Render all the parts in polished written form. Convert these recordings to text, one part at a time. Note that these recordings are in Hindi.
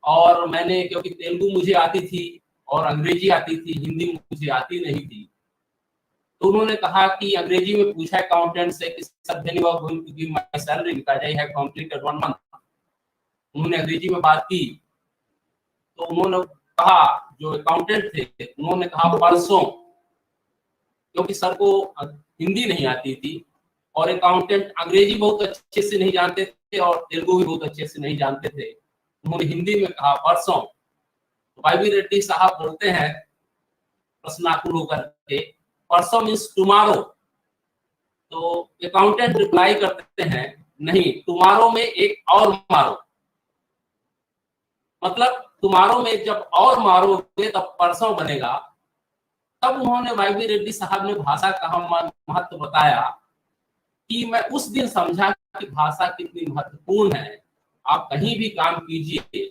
और मैंने, क्योंकि तेलुगु मुझे आती थी और अंग्रेजी आती थी, हिंदी मुझे आती नहीं थी, तो उन्होंने कहा कि अंग्रेजी में पूछा अकाउंटेंट से कि sir when you are going to give my salary because I have completed 1 month. उन्होंने अंग्रेजी में बात की, तो उन्होंने कहा, जो अकाउंटेंट थे उन्होंने कहा परसों, क्योंकि सर को हिंदी नहीं आती थी और अकाउंटेंट अंग्रेजी बहुत अच्छे से नहीं जानते थे और तेलुगु भी बहुत अच्छे से नहीं जानते थे। उन्होंने हिंदी में कहा परसों। तो वाईवी रेड्डी साहब बोलते हैं प्रश्नाकुल होकर के, परसों मीन्स टुमारो। तो अकाउंटेंट रिप्लाई करते हैं, नहीं, टुमारो में एक और मारो, मतलब टुमारो में जब और मारोगे तब परसों बनेगा। तब उन्होंने वाईवी रेड्डी साहब ने भाषा का महत्व बताया कि मैं उस दिन समझा कि भाषा कितनी महत्वपूर्ण है। आप कहीं भी काम कीजिए,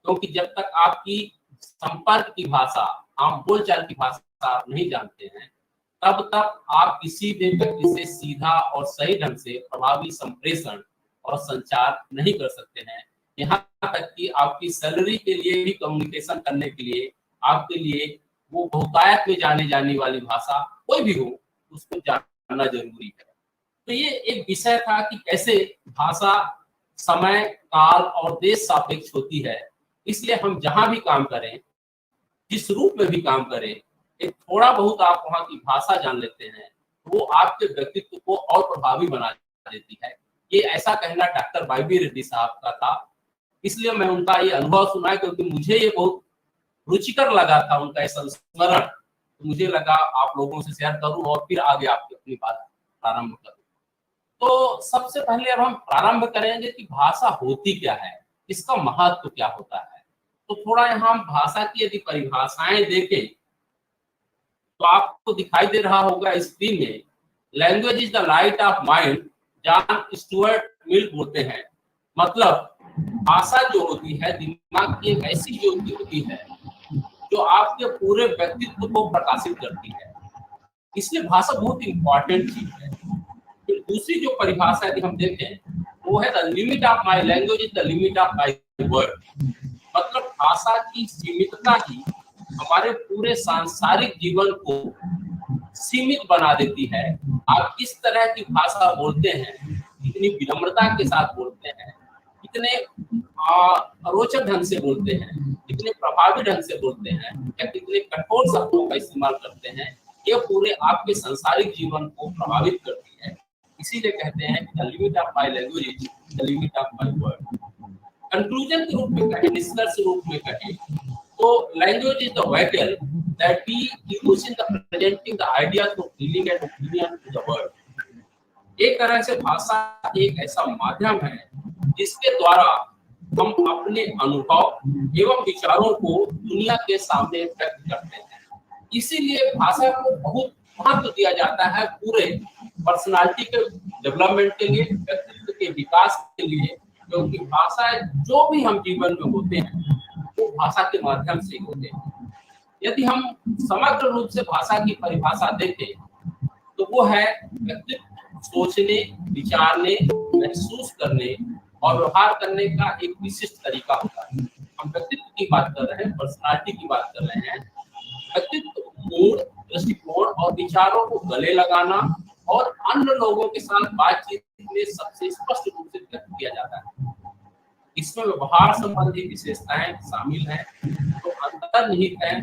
क्योंकि जब तक आपकी संपर्क की भाषा, आप बोलचाल की भाषा आप नहीं जानते हैं, तब तक आप किसी भी व्यक्ति से सीधा और सही ढंग से प्रभावी संप्रेषण और संचार नहीं कर सकते हैं। यहाँ तक कि आपकी सैलरी के लिए भी कम्युनिकेशन करने के लिए आपके लिए वो बहुतायत में जाने जाने वाली भाषा कोई भी हो, उसको जानना जरूरी है। तो ये एक विषय था कि कैसे भाषा समय, काल और देश सापेक्ष होती है। इसलिए हम जहां भी काम करें, जिस रूप में भी काम करें, एक थोड़ा बहुत आप वहां की भाषा जान लेते हैं, वो आपके व्यक्तित्व को और प्रभावी बना देती है। ये ऐसा कहना डॉक्टर वाईवी रेड्डी साहब का था, इसलिए मैं उनका ये अनुभव सुना, क्योंकि मुझे ये बहुत रुचिकर लगा था उनका संस्मरण। तो मुझे लगा आप लोगों से शेयर करूं और फिर आगे आपकी अपनी बात प्रारंभ करूं। तो सबसे पहले अब हम प्रारंभ करेंगे कि भाषा होती क्या है, इसका महत्व क्या होता है। तो थोड़ा यहाँ हम भाषा की यदि परिभाषाएं देखें तो आपको दिखाई दे रहा होगा स्क्रीन में, language is the light of mind, John Stuart Mill बोलते हैं। मतलब भाषा जो होती है दिमाग की एक ऐसी ज्योति होती है जो आपके पूरे व्यक्तित्व को प्रकाशित करती है। इसलिए भाषा बहुत इंपॉर्टेंट चीज है। फिर दूसरी जो परिभाषा यदि हम देखें, वो है the limit of my language is the limit of my word. मतलब भाषा की सीमितता ही हमारे पूरे सांसारिक जीवन को सीमित बना देती है। आप किस तरह की भाषा बोलते हैं, कितनी विनम्रता के साथ बोलते हैं, कितने रोचक ढंग से बोलते हैं, कितने प्रभावी ढंग से बोलते हैं, या कितने कठोर शब्दों का इस्तेमाल करते हैं, ये पूरे आपके सांसारिक जीवन को प्रभावित करती है। इसीलिए कहते हैं the limit of my language is the limit of my word. Conclusion के रूप में कहें, निष्कर्ष रूप में कहें, तो language is the vehicle that we use in the presenting the ideas of feeling and opinion to the world. एक तरह से भाषा एक ऐसा माध्यम है जिसके द्वारा हम अपने अनुभव एवं विचारों को दुनिया के सामने व्यक्त करते हैं। इसीलिए भाषा को बहुत महत्व दिया जाता है पूरे पर्सनालिटी के डेवलपमेंट के लिए, व्यक्तित्व के विकास के लिए, क्योंकि भाषा जो भी हम जीवन में होते हैं वो भाषा के माध्यम से होते हैं। यदि हम समग्र रूप से भाषा की परिभाषा देखें तो वो है व्यक्तित्व सोचने, विचारने, महसूस करने और व्यवहार करने का एक विशिष्ट तरीका होता है। हम व्यक्तित्व की बात कर रहे हैं, पर्सनालिटी की बात कर रहे हैं। व्यक्तित्व मूड, दृष्टिकोण और विचारों को गले लगाना और अन्य लोगों के साथ बातचीत में सबसे स्पष्ट रूप से व्यक्त किया जाता है। इसमें व्यवहार संबंधी विशेषताएं शामिल हैं, तो अंतर्निहित है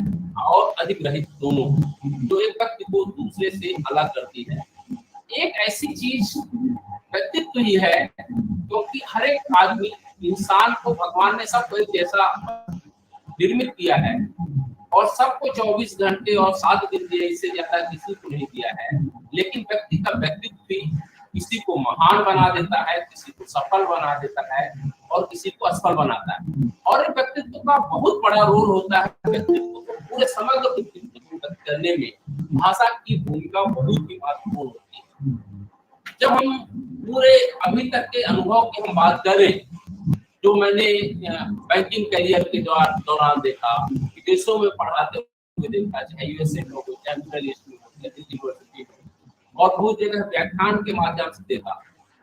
और अधिग्रहित दोनों, जो एक व्यक्ति को दूसरे से अलग करती है। एक ऐसी चीज व्यक्तित्व ही है, क्योंकि हर एक आदमी, इंसान को भगवान ने सबको एक जैसा निर्मित किया है और सबको 24 घंटे और 7 दिन दिए, इससे ज्यादा किसी को नहीं दिया है। लेकिन व्यक्ति का व्यक्तित्व भी किसी को महान बना देता है, किसी को सफल बना देता है और किसी को असफल बनाता है। और व्यक्तित्व का बहुत बड़ा रोल होता है। व्यक्तित्व को पूरे समग्र व्यक्तित्व को करने में भाषा की भूमिका बहुत ही महत्वपूर्ण होती है। जब हम पूरे अभी तक के अनुभव की हम बात करें, जो मैंने बैंकिंग करियर के दौरान देखा, विदेशों में पढ़ाते हुए देखा, चाहे यूएसए में हो, चाहे मिडिल ईस्ट में हो, यूनिवर्सिटी में, और बहुत जगह व्याख्यान के माध्यम से देखा,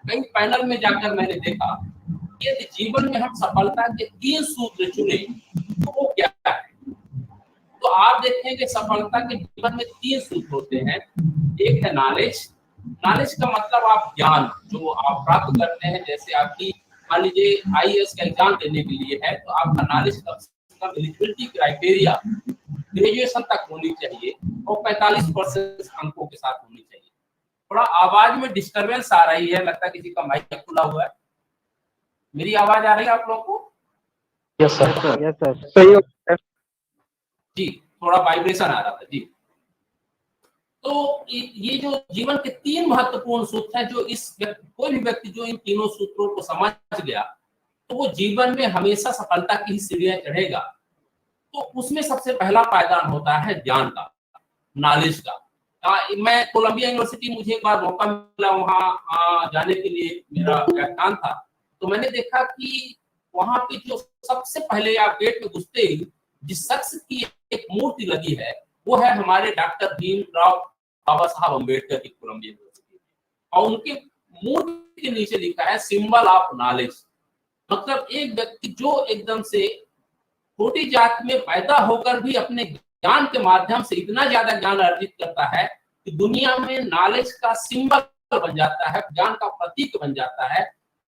कई पैनल में जाकर मैंने देखा कि यदि जीवन में हम सफलता के 3 सूत्र चुने तो वो क्या है? तो आप देखेंगे सफलता के जीवन में 3 सूत्र होते हैं। एक है नॉलेज। नॉलेज का मतलब आप ज्ञान जो आप प्राप्त करते हैं, जैसे आपकी मान लीजिए आईएएस का एग्जाम देने के लिए है तो आपका नॉलेज का एलिजिबिलिटी क्राइटेरिया ग्रेजुएशन तक होनी चाहिए और 45% अंकों के साथ होनी चाहिए। थोड़ा आवाज में डिस्टरबेंस आ रही है, लगता है किसी का माइक खुला हुआ है। मेरी आवाज आ रही है आप लोगों को? Yes sir. Yes sir. सही जी, थोड़ा वाइब्रेशन आ रहा था जी। तो ये जो जीवन के 3 महत्वपूर्ण सूत्र हैं, जो कोई भी व्यक्ति जो इन तीनों सूत्रों को समझ गया तो वो जीवन में हमेशा सफलता की सीढ़ियां चढ़ेगा। तो उसमें सबसे पहला पायदान होता है ज्ञान का, नॉलेज का। मैं कोलंबिया यूनिवर्सिटी, मुझे एक बार मौका मिला वहां जाने के लिए, मेरा व्याख्यान था, तो मैंने देखा कि वहां पे जो सबसे पहले आप गेट में घुसते ही जिस शख्स की एक मूर्ति लगी है वो है हमारे डॉक्टर भीमराव बाबा साहब अम्बेडकर की कोलंबिया यूनिवर्सिटी, और उनके मूर्ति के नीचे लिखा है सिंबल ऑफ नॉलेज। मतलब एक व्यक्ति जो एकदम से छोटी जात में पैदा होकर भी अपने ज्ञान के माध्यम से इतना ज्यादा ज्ञान अर्जित करता है कि दुनिया में नॉलेज का सिंबल बन जाता है, ज्ञान का प्रतीक बन जाता है।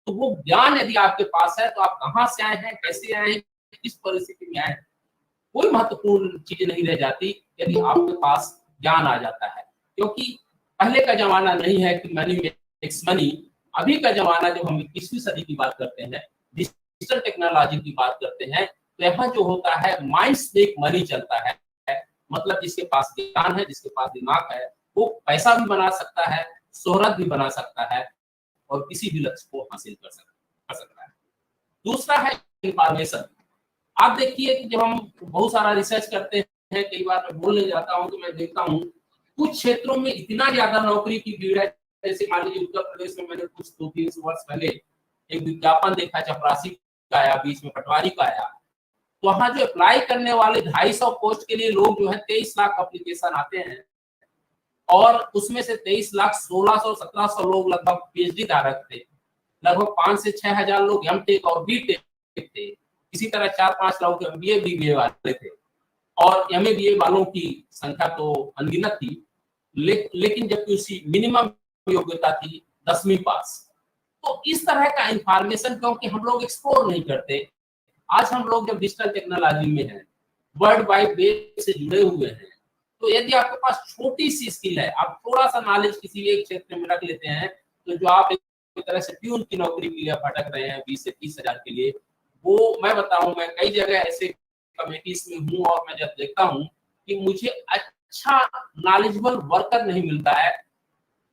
तो वो ज्ञान यदि आपके पास है तो आप कहाँ से आए हैं, कैसे आए हैं, किस परिस्थिति में आए हैं, कोई महत्वपूर्ण चीज नहीं रह जाती यदि आपके पास ज्ञान आ जाता है। क्योंकि पहले का जमाना नहीं है कि मनी मेक्स मनी। अभी का जमाना, जब हम 21वीं सदी की बात करते हैं, डिजिटल टेक्नोलॉजी की बात करते हैं, तो यहाँ जो होता है माइंड्स मेक मनी चलता है। मतलब जिसके पास ज्ञान है, जिसके पास दिमाग है, वो पैसा भी बना सकता है, शोहरत भी बना सकता है और किसी भी लक्ष्य को हासिल कर सकता है। दूसरा है इंफॉर्मेशन। आप देखिए कि जब हम बहुत सारा रिसर्च करते हैं, कई बार मैं बोलने जाता हूँ तो मैं देखता हूँ कुछ क्षेत्रों में इतना ज्यादा नौकरी की भीड़ है। जैसे मान लीजिए उत्तर प्रदेश में मैंने कुछ 2-3 वर्ष पहले एक विज्ञापन देखा, चपरासी का आया, बीच में पटवारी का आया। तो वहां जो अप्लाई करने वाले 250 पोस्ट के लिए लोग जो है 23 लाख एप्लीकेशन आते हैं, और उसमें से 23 लाख 1600-1700 लोग लगभग पीएचडी धारक थे, लगभग 5 से 6 हजार लोग एमटेक और बीटेक थे, इसी तरह 4-5 लोग एमबीए बीबीए वाले थे, और एमए बीए वालों की संख्या तो अनगिनत थी। लेकिन जबकि उसकी मिनिमम योग्यता थी 10वीं पास। तो इस तरह का इंफॉर्मेशन क्योंकि हम लोग एक्सप्लोर नहीं करते। आज हम लोग जब डिजिटल टेक्नोलॉजी में हैं, वर्ल्ड वाइड वेब से जुड़े हुए हैं, तो यदि आपके पास छोटी सी स्किल है, आप थोड़ा सा नॉलेज किसी एक क्षेत्र में रख लेते हैं, तो जो आप एक तरह से प्यून की नौकरी के लिए भटक रहे हैं 20 से 30 हजार के लिए, वो मैं बताऊं, मैं कई जगह ऐसे कमेटीज में हूँ और मैं जब देखता हूँ कि मुझे अच्छा नॉलेजेबल वर्कर नहीं मिलता है।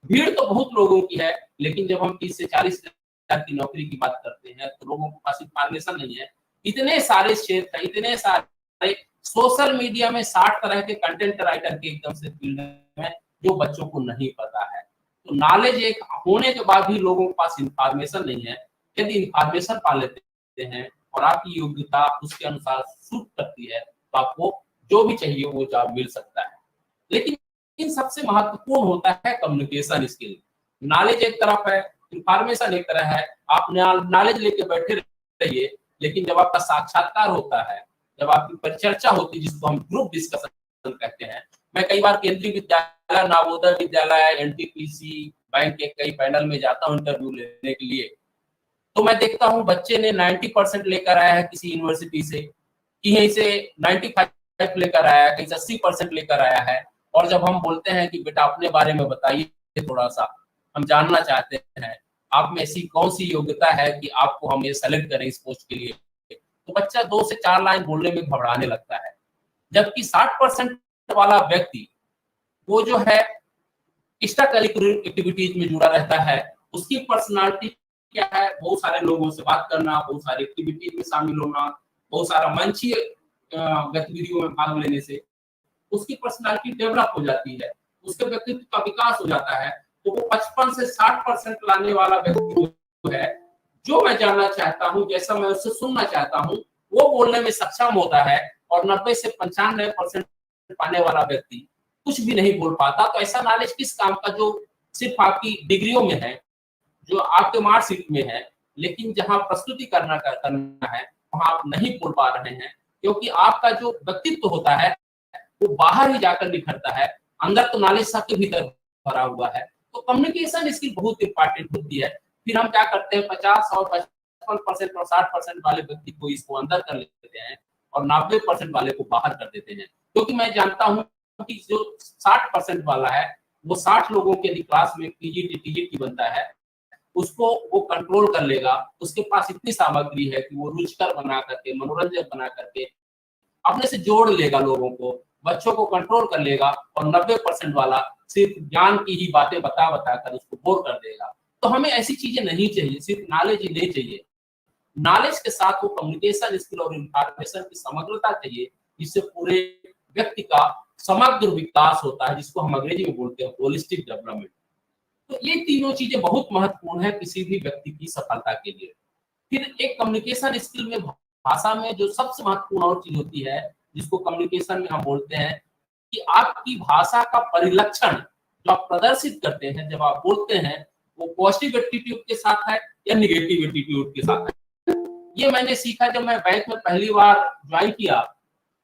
भीड़ तो बहुत लोगों की है, लेकिन जब हम 30 से 40 हजार की नौकरी की बात करते हैं तो लोगों के पास इंफॉर्मेशन नहीं है। इतने सारे क्षेत्र, इतने सारे सोशल मीडिया में 60 तरह के कंटेंट राइटर के एकदम से फील्ड में जो बच्चों को नहीं पता है। तो नॉलेज एक होने के बाद भी लोगों के पास इंफॉर्मेशन नहीं है। यदि इंफॉर्मेशन पा लेते हैं और आपकी योग्यता उसके अनुसार सूट करती है तो आपको जो भी चाहिए वो जॉब मिल सकता है। लेकिन इन सबसे महत्वपूर्ण होता है कम्युनिकेशन स्किल। नॉलेज एक तरफ है, इंफॉर्मेशन एक तरह है। आप नॉलेज लेके बैठे रहिए, लेकिन जब आपका साक्षात्कार होता है, जब आपकी परिचर्चा होती है, जिसको हम ग्रुप डिस्कशन कहते हैं। मैं कई बार केंद्रीय विद्यालय, नवोदय विद्यालय, एनटीपीसी बैंक के कई पैनल में जाता हूँ इंटरव्यू लेने के लिए, तो मैं देखता हूँ बच्चे ने 90% लेकर आया है किसी यूनिवर्सिटी से, कहीं से 95 लेकर आया है, कहीं से 80% लेकर आया है। और जब हम बोलते हैं कि बेटा अपने बारे में बताइए थोड़ा सा, हम जानना चाहते हैं आप में ऐसी कौन सी योग्यता है कि आपको हम ये सेलेक्ट करें इस पोस्ट के लिए, तो बच्चा 2 से 4 लाइन बोलने में घबराने लगता है। जबकि 60% वाला व्यक्ति वो जो है एक्स्ट्रा करिकुलर एक्टिविटीज में जुड़ा रहता है, उसकी पर्सनालिटी क्या है, बहुत सारे लोगों से बात करना, बहुत सारी एक्टिविटीज में शामिल होना, बहुत सारा मंचीय गतिविधियों में भाग लेने से उसकी पर्सनालिटी डेवलप हो जाती है, उसके व्यक्तित्व का विकास हो जाता है। तो वो 55 से 60% लाने वाला व्यक्ति जो है, जो मैं जानना चाहता हूँ, जैसा मैं उससे सुनना चाहता हूँ, वो बोलने में सक्षम होता है। और 90 से 95% पाने वाला व्यक्ति कुछ भी नहीं बोल पाता। तो ऐसा नॉलेज किस काम का जो सिर्फ आपकी डिग्रियों में है, जो आपके मार्कशीट में है, लेकिन जहां प्रस्तुति करना है वहां आप नहीं बोल पा रहे हैं, क्योंकि आपका जो व्यक्तित्व होता है वो बाहर ही जाकर निखरता है, अंदर तो नॉलेज सबके भीतर भरा हुआ है। तो कम्युनिकेशन स्किल बहुत इंपॉर्टेंट होती है। फिर हम क्या करते हैं, 50 और 55% और 60% वाले व्यक्ति को इसको अंदर कर लेते हैं और 90% वाले को बाहर कर देते हैं, क्योंकि मैं जानता हूं कि जो 60% वाला है वो 60 लोगों के क्लास में पीजीटी टीजीटी बनता है, उसको वो कंट्रोल कर लेगा। उसके पास इतनी सामग्री है कि वो रुचिकर बना करके, मनोरंजक बना करके अपने से जोड़ लेगा लोगों को, बच्चों को कंट्रोल कर लेगा, और 90% वाला सिर्फ ज्ञान की ही बातें बता बता कर उसको बोर कर देगा। तो हमें ऐसी चीजें नहीं चाहिए, सिर्फ नॉलेज ही नहीं चाहिए, नॉलेज के साथ वो कम्युनिकेशन स्किल और इंफॉर्मेशन की समग्रता चाहिए, जिससे पूरे व्यक्ति का समग्र विकास होता है, जिसको हम अंग्रेजी में बोलते हैं होलिस्टिक डेवलपमेंट। तो ये तीनों चीजें बहुत महत्वपूर्ण है किसी भी व्यक्ति की सफलता के लिए। फिर एक कम्युनिकेशन स्किल में भाषा में जो सबसे महत्वपूर्ण और चीज होती है, जिसको कम्युनिकेशन में हम बोलते हैं कि आपकी भाषा का परिलक्षण जो आप प्रदर्शित करते हैं जब आप बोलते हैं, वो पॉजिटिव एटीट्यूड के साथ है या निगेटिव एटीट्यूड के साथ है। ये मैंने सीखा जब मैं बैंक में पहली बार ज्वाइन किया,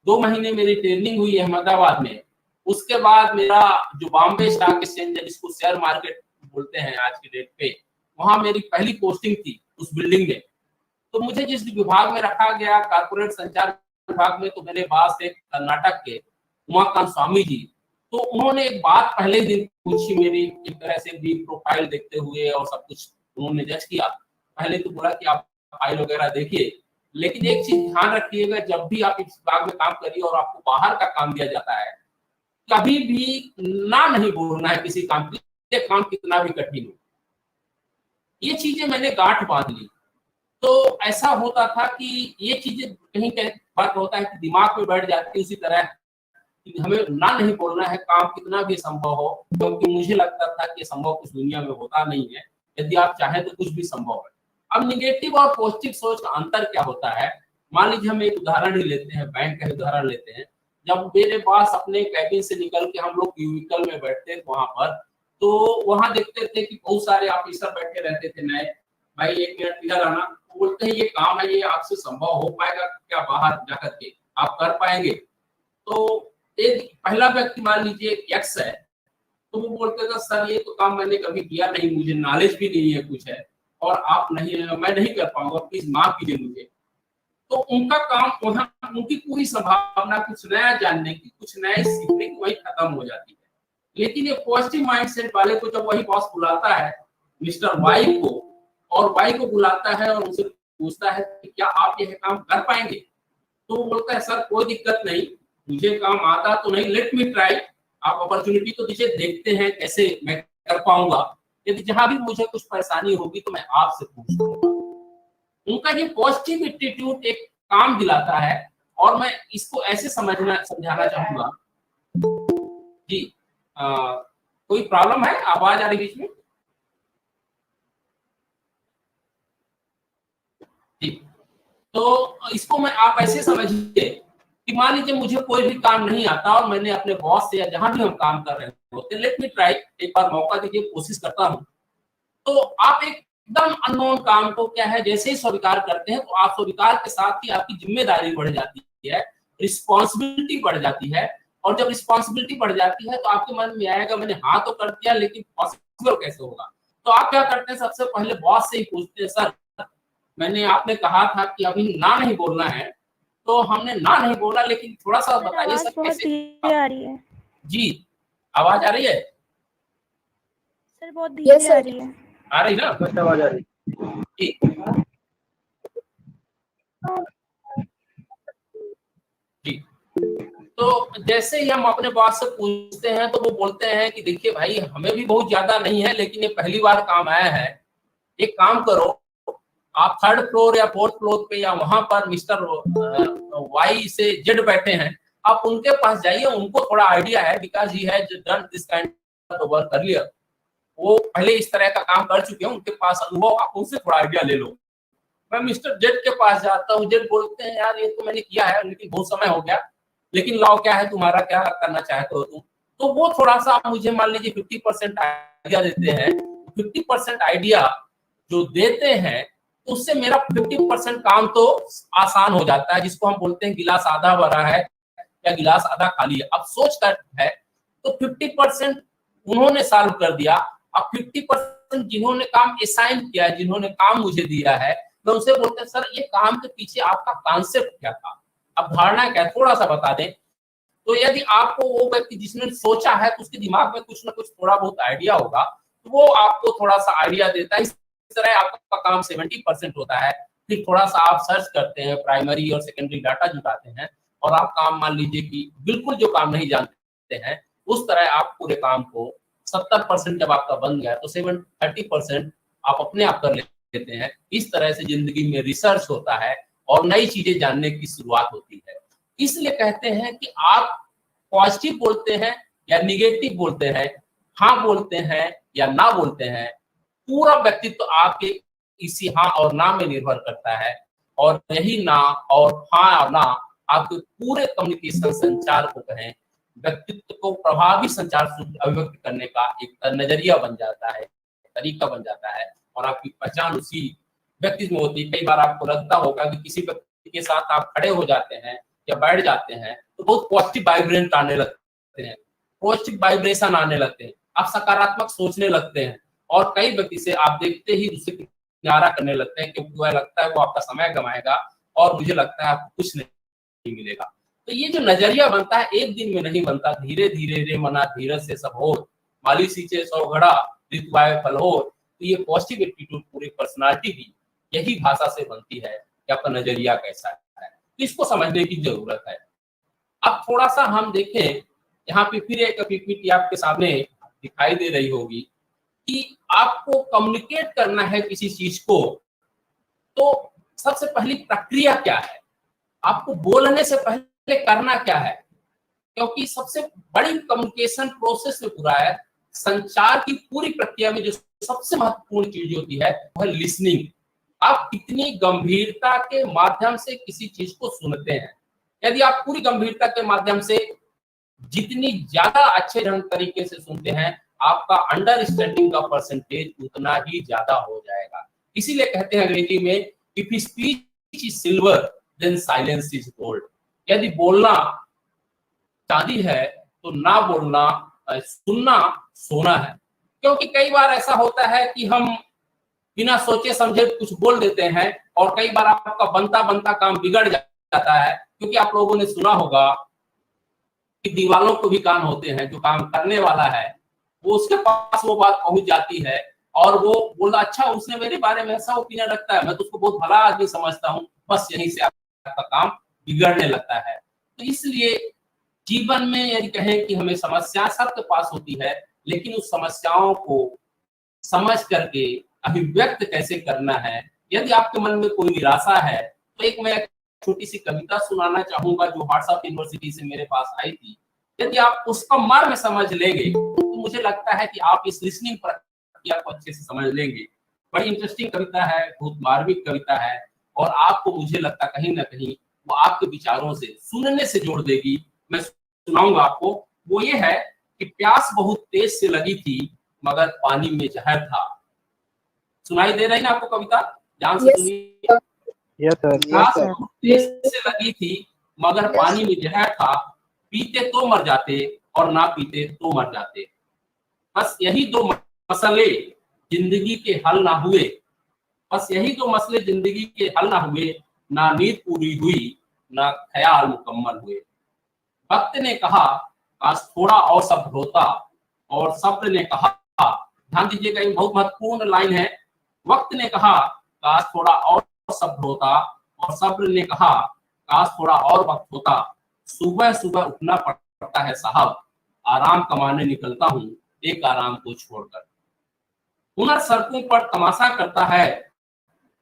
2 महीने मेरी ट्रेनिंग हुई अहमदाबाद में। उसके बाद मेरा जो बॉम्बे स्टॉक एक्सचेंज है, जिसको शेयर मार्केट बोलते हैं आज की डेट पे, वहां मेरी पहली पोस्टिंग थी उस बिल्डिंग में। तो मुझे जिस विभाग में रखा गया, कारपोरेट संचार विभाग में, तो मेरे पास एक कर्नाटक के उमाकांत स्वामी जी, तो उन्होंने एक बात पहले दिन पूछी मेरी, एक तरह से भी प्रोफाइल देखते हुए और सब कुछ उन्होंने जज किया। पहले तो बोला कि आप फाइल वगैरह देखिए, लेकिन एक चीज ध्यान रखिएगा, जब भी आप इस विभाग में काम करिए और आपको बाहर का काम दिया जाता है, कभी भी ना नहीं बोलना है किसी काम के लिए, काम कितना भी कठिन हो। ये चीजें मैंने गांठ बांध ली। तो ऐसा होता था कि ये चीजें कहीं कहीं बात होता है कि दिमाग में बैठ जाती है, उसी तरह कि हमें ना नहीं बोलना है, काम कितना भी संभव हो, क्योंकि मुझे लगता था कि संभव कुछ दुनिया में होता नहीं है, यदि आप चाहें तो कुछ भी संभव है। अब निगेटिव और पॉजिटिव सोच का अंतर क्या होता है, मान लीजिए हम एक उदाहरण ही लेते हैं, बैंक का उदाहरण लेते हैं। जब मेरे पास अपने कैबिन से निकल के हम लोग क्यूबिकल में बैठते थे वहां पर, तो वहां देखते थे कि बहुत सारे ऑफिसर बैठे रहते थे नए। भाई 1 मिनट इधर आना, बोलते हैं ये काम है, ये आपसे संभव हो पाएगा क्या बाहर जाकर के, आप कर पाएंगे? तो एक पहला व्यक्ति मान लीजिए एक्स है, तो वो बोलते थे सर ये तो काम मैंने कभी किया नहीं, मुझे नॉलेज भी नहीं है कुछ है, और आप नहीं, मैं नहीं कर पाऊंगा, प्लीज माफ कीजिए मुझे। तो उनका काम वहां, उनकी पूरी संभावना कुछ नया जानने की, कुछ नए सीखने की वही खत्म हो जाती है। लेकिन ये पॉजिटिव माइंडसेट वाले को जब वही बॉस बुलाता है मिस्टर वाई को, और वाई को बुलाता है और उनसे पूछता है कि क्या आप यह काम कर पाएंगे, तो वो बोलता है सर कोई दिक्कत नहीं, मुझे काम आता तो नहीं, लेट मी ट्राई, आप अपॉर्चुनिटी तो दीजिए, देखते हैं कैसे मैं कर पाऊंगा, यदि जहां भी मुझे कुछ परेशानी होगी तो मैं आपसे पूछ लूंगा। उनका ये पॉजिटिव एटीट्यूड एक काम दिलाता है, और मैं इसको ऐसे समझाना चाहूंगा जी। कोई प्रॉब्लम है, आवाज आ रही बीच में जी? तो इसको मैं आप ऐसे समझिए कि मान लीजिए मुझे कोई भी काम नहीं आता और मैंने अपने बॉस से या जहां भी हम काम कर रहे होते, लेट मी ट्राई, एक बार मौका दीजिए, कोशिश करता हूं। तो आप एकदम अननोन काम को क्या है, जैसे ही स्वीकार करते हैं, तो आप स्वीकार के साथ ही आपकी जिम्मेदारी बढ़ जाती है, रिस्पॉन्सिबिलिटी बढ़ जाती है। और जब रिस्पॉन्सिबिलिटी बढ़ जाती है तो आपके मन में आएगा मैंने हाँ तो कर दिया, लेकिन पॉसिबल कैसे होगा? तो आप क्या करते हैं, सबसे पहले बॉस से ही पूछते हैं, सर मैंने, आपने कहा था कि अभी ना नहीं बोलना है, तो हमने ना नहीं बोला, लेकिन थोड़ा सा बताइए सर कैसे? धीरे आ रही है जी, आवाज आ रही है? सर, बहुत धीरे आ रही है। आ रही ना? आवाज आ रही जी जी। तो जैसे ही हम अपने बॉस से पूछते हैं तो वो बोलते हैं कि देखिए भाई, हमें भी बहुत ज्यादा नहीं है, लेकिन ये पहली बार काम आया है, एक काम करो, आप 3rd फ्लोर या 4th फ्लोर पे या वहां पर मिस्टर वाई से जेड बैठे हैं, आप उनके पास जाइए, उनको थोड़ा आइडिया है, because he has done this kind of work earlier, वो पहले इस तरह का काम कर चुके हैं, उनके पास अनुभव, आप उनसे थोड़ा आइडिया ले लो। मैं मिस्टर जेड के पास जाता हूँ, जेड बोलते हैं यार ये तो मैंने किया है, लेकिन बहुत समय हो गया, लेकिन लाओ क्या है तुम्हारा, क्या करना चाहते हो तुम? तो वो थोड़ा सा मुझे मान लीजिए 50% आइडिया देते हैं। 50% आइडिया जो देते हैं तो उससे मेरा 50% काम तो आसान हो जाता है, जिसको हम बोलते हैं गिलास आधा भरा है या गिलास आधा खाली है। अब सोच कर है तो 50% उन्होंने सॉल्व कर दिया। अब 50% जिन्होंने काम असाइन किया है, जिन्होंने काम मुझे दिया है, मैं उनसे बोलते हैं सर ये काम के पीछे आपका कॉन्सेप्ट क्या था, अब धारणा क्या है, थोड़ा सा बता दें। तो यदि आपको वो व्यक्ति जिसने सोचा है तो उसके दिमाग में कुछ ना कुछ थोड़ा बहुत आइडिया होगा, तो वो आपको थोड़ा सा आइडिया देता है। इस तरह आपका काम 70% होता है। फिर थोड़ा सा आप सर्च करते हैं, प्राइमरी और सेकेंडरी डाटा जुटाते हैं, और आप काम मान लीजिए कि बिल्कुल जो काम नहीं जानते हैं, उस तरह आप पूरे काम को 70% जब आपका बन गया तो 30% आप अपने आप कर लेते हैं। इस तरह से जिंदगी में रिसर्च होता है और नई चीजें जानने की शुरुआत होती है। इसलिए कहते हैं कि आप पॉजिटिव बोलते हैं या निगेटिव बोलते हैं, हाँ बोलते हैं या ना बोलते हैं, पूरा व्यक्तित्व आपके इसी हाँ और ना में निर्भर करता है। और यही ना और हाँ और ना आपके पूरे कम्युनिकेशन संचार को कहें, व्यक्तित्व को प्रभावी संचार से अभिव्यक्त करने का एक नजरिया बन जाता है, तरीका बन जाता है, और आपकी पहचान उसी व्यक्ति में होती है। कई बार आपको लगता होगा कि किसी व्यक्ति के साथ आप खड़े हो जाते हैं या बैठ जाते हैं तो बहुत पॉजिटिव वाइब्रेंट आने लगते हैं, पॉजिटिव वाइब्रेशन आने लगते हैं, आप सकारात्मक सोचने लगते हैं, और कई व्यक्ति से आप देखते ही उससे किनारा करने लगते हैं, क्योंकि वह लगता है वो आपका समय गवाएगा और मुझे लगता है आपको कुछ नहीं मिलेगा। तो ये जो नजरिया बनता है एक दिन में नहीं बनता, धीरे धीरे रे मना धीरज से सब हो, माली सींचे सौ घड़ा ऋतु आए फल हो। तो ये पॉजिटिव एटीट्यूड पूरी पर्सनालिटी की यही भाषा से बनती है कि आपका नजरिया कैसा है, तो इसको समझने की जरूरत है। अब थोड़ा सा हम देखें, यहाँ पे फिर एक पीपीटी आपके सामने दिखाई दे रही होगी कि आपको कम्युनिकेट करना है किसी चीज को, तो सबसे पहली प्रक्रिया क्या है, आपको बोलने से पहले करना क्या है। क्योंकि सबसे बड़ी कम्युनिकेशन प्रोसेस में पूरा है, संचार की पूरी प्रक्रिया में जो सबसे महत्वपूर्ण चीज होती है वह लिसनिंग। आप कितनी गंभीरता के माध्यम से किसी चीज को सुनते हैं। यदि आप पूरी गंभीरता के माध्यम से जितनी ज्यादा अच्छे ढंग तरीके से सुनते हैं, आपका अंडरस्टैंडिंग का परसेंटेज उतना ही ज्यादा हो जाएगा। इसीलिए कहते हैं अंग्रेजी में if speech is silver then silence is gold. यदि बोलना चांदी है तो ना बोलना सुनना सोना है। क्योंकि कई बार ऐसा होता है कि हम बिना सोचे समझे कुछ बोल देते हैं, और कई बार आपका बनता बनता काम बिगड़ जाता है। क्योंकि आप लोगों ने सुना होगा कि दीवालों को भी कान होते हैं, जो काम करने वाला है वो उसके पास वो बात पहुंच जाती है, और वो बोला अच्छा उसने मेरे बारे में ऐसा ओपिनियन रखता है, मैं तो उसको बहुत भला आदमी समझता हूँ, बस यहीं से आपका काम बिगड़ने लगता है। तो इसलिए जीवन में यदि कहें कि हमें समस्या सबके पास होती है, लेकिन उस समस्याओं को समझ करके अभिव्यक्त कैसे करना है। यदि आपके मन में कोई निराशा है तो एक मैं छोटी सी कविता सुनाना चाहूंगा जो व्हाट्सएप यूनिवर्सिटी से मेरे पास आई थी। यदि आप उसका मर्म समझ लेंगे तो मुझे लगता है कि आप इस लिसनिंग प्रक्रिया को अच्छे से समझ लेंगे। बड़ी इंटरेस्टिंग कविता है, बहुत मार्मिक कविता है, और आपको मुझे लगता है कहीं ना कहीं वो आपके विचारों से सुनने से जोड़ देगी। मैं सुनाऊंगा आपको। वो ये है कि प्यास बहुत तेज से लगी थी मगर पानी में जहर था। सुनाई दे रही ना आपको कविता? ध्यान से सुनिए। Yes sir. प्यास बहुत तेज से लगी थी मगर पानी में जहर था, पीते तो मर जाते और ना पीते तो मर जाते। बस यही दो मसले जिंदगी के हल ना हुए, बस यही दो मसले जिंदगी के हल ना हुए, ना नींद पूरी हुई ना ख्याल मुकम्मल हुए। वक्त ने कहा काश थोड़ा और सब्र होता, और सब्र ने कहा, ध्यान दीजिएगा ये बहुत महत्वपूर्ण लाइन है, वक्त ने कहा काश थोड़ा और सब्र होता, और सब्र ने कहा काश थोड़ा और वक्त होता। सुबह सुबह उठना पड़ता है साहब, आराम कमाने निकलता हूँ एक आराम को छोड़कर। हुनर सड़कों पर तमाशा करता है,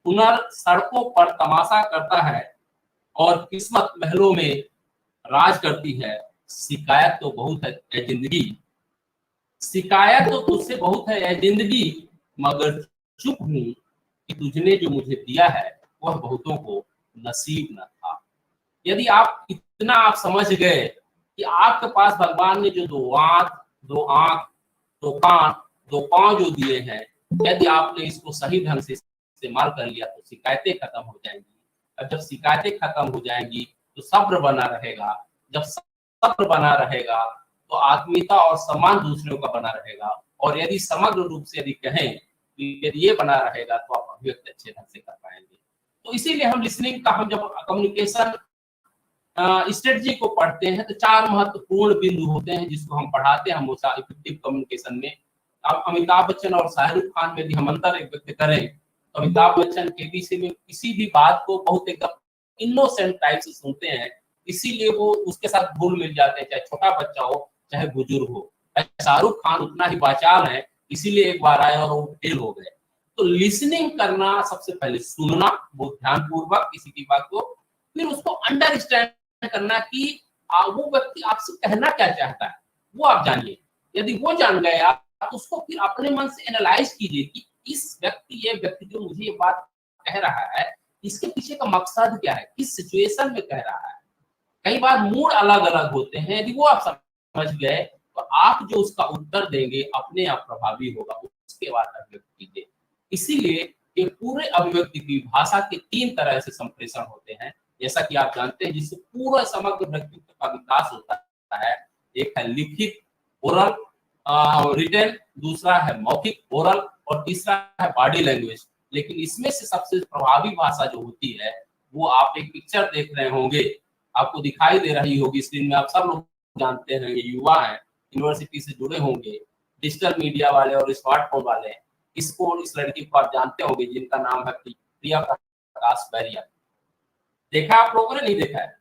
हुनर सड़कों पर तमाशा करता है, और किस्मत महलों में राज करती है। शिकायत तो बहुत है ए जिंदगी, शिकायत तो तुझसे बहुत है ए जिंदगी, मगर चुप हूं कि तुझने जो मुझे दिया है वह बहुतों को नसीब न था। यदि आप इतना आप समझ गए कि आपके पास भगवान ने जो दो आंख, दो आंख, दो कान, दो पांव जो दिए हैं, यदि आपने इसको सही ढंग से इस्तेमाल कर लिया तो शिकायतें खत्म हो जाएंगी। अब जब शिकायतें खत्म हो जाएंगी तो सब्र बना रहेगा। जब सब्र बना रहेगा तो आत्मीयता और सम्मान दूसरों का बना रहेगा। और यदि समग्र रूप से यदि कहें तो यदि ये बना रहेगा तो आप अभिव्यक्ति अच्छे ढंग से कर पाएंगे। तो इसीलिए हम लिसनिंग का, हम जब कम्युनिकेशन स्ट्रेटजी को पढ़ते हैं तो 4 महत्वपूर्ण बिंदु होते हैं जिसको हम पढ़ाते हैं हमेशा इफेक्टिव कम्युनिकेशन में। अब अमिताभ बच्चन और शाहरुख खान में यदि हम अंतर व्यक्त करें तो अमिताभ बच्चन केबीसी में किसी भी बात को बहुत एकदम इनोसेंट टाइप से सुनते हैं, इसीलिए वो उसके साथ घुल मिल जाते हैं, चाहे छोटा बच्चा हो चाहे बुजुर्ग हो। शाहरुख खान उतना ही वाचाल है, इसीलिए एक बार आए और वो फेल हो गए। तो लिसनिंग करना, सबसे पहले सुनना बहुत ध्यानपूर्वक किसी की बात को, फिर उसको अंडरस्टैंड करना कि वो व्यक्ति आपसे कहना क्या चाहता है, वो आप जानिए। यदि वो जान गए आप तो उसको फिर अपने मन से एनालाइज कीजिए कि ये व्यक्ति जो मुझे ये बात कह रहा है, इसके पीछे का मकसद क्या है, किस सिचुएशन में कह रहा है। कई बार मूड अलग अलग होते हैं, यदि वो आप समझ गए तो आप जो उसका उत्तर देंगे अपने आप प्रभावी होगा, उसके बाद अभिव्यक्ति कीजिए। इसीलिए ये पूरे अभिव्यक्ति की भाषा के 3 तरह से संप्रेषण होते हैं, जैसा कि आप जानते हैं, जिससे पूरा समग्र व्यक्तित्व का विकास होता है। एक है लिखित ओरल रिटन, दूसरा है मौखिक ओरल, और तीसरा है बॉडी लैंग्वेज। लेकिन इसमें से सबसे प्रभावी भाषा जो होती है वो आप एक पिक्चर देख रहे होंगे, आपको दिखाई दे रही होगी स्क्रीन में, आप सब लोग जानते हैं, ये युवा हैं, यूनिवर्सिटी से जुड़े होंगे, डिजिटल मीडिया वाले और स्मार्टफोन वाले। इस लड़की को आप जानते होंगे जिनका नाम है प्रिया प्रकाश बैरिया। देखा आप लोगों ने, नहीं देखा है?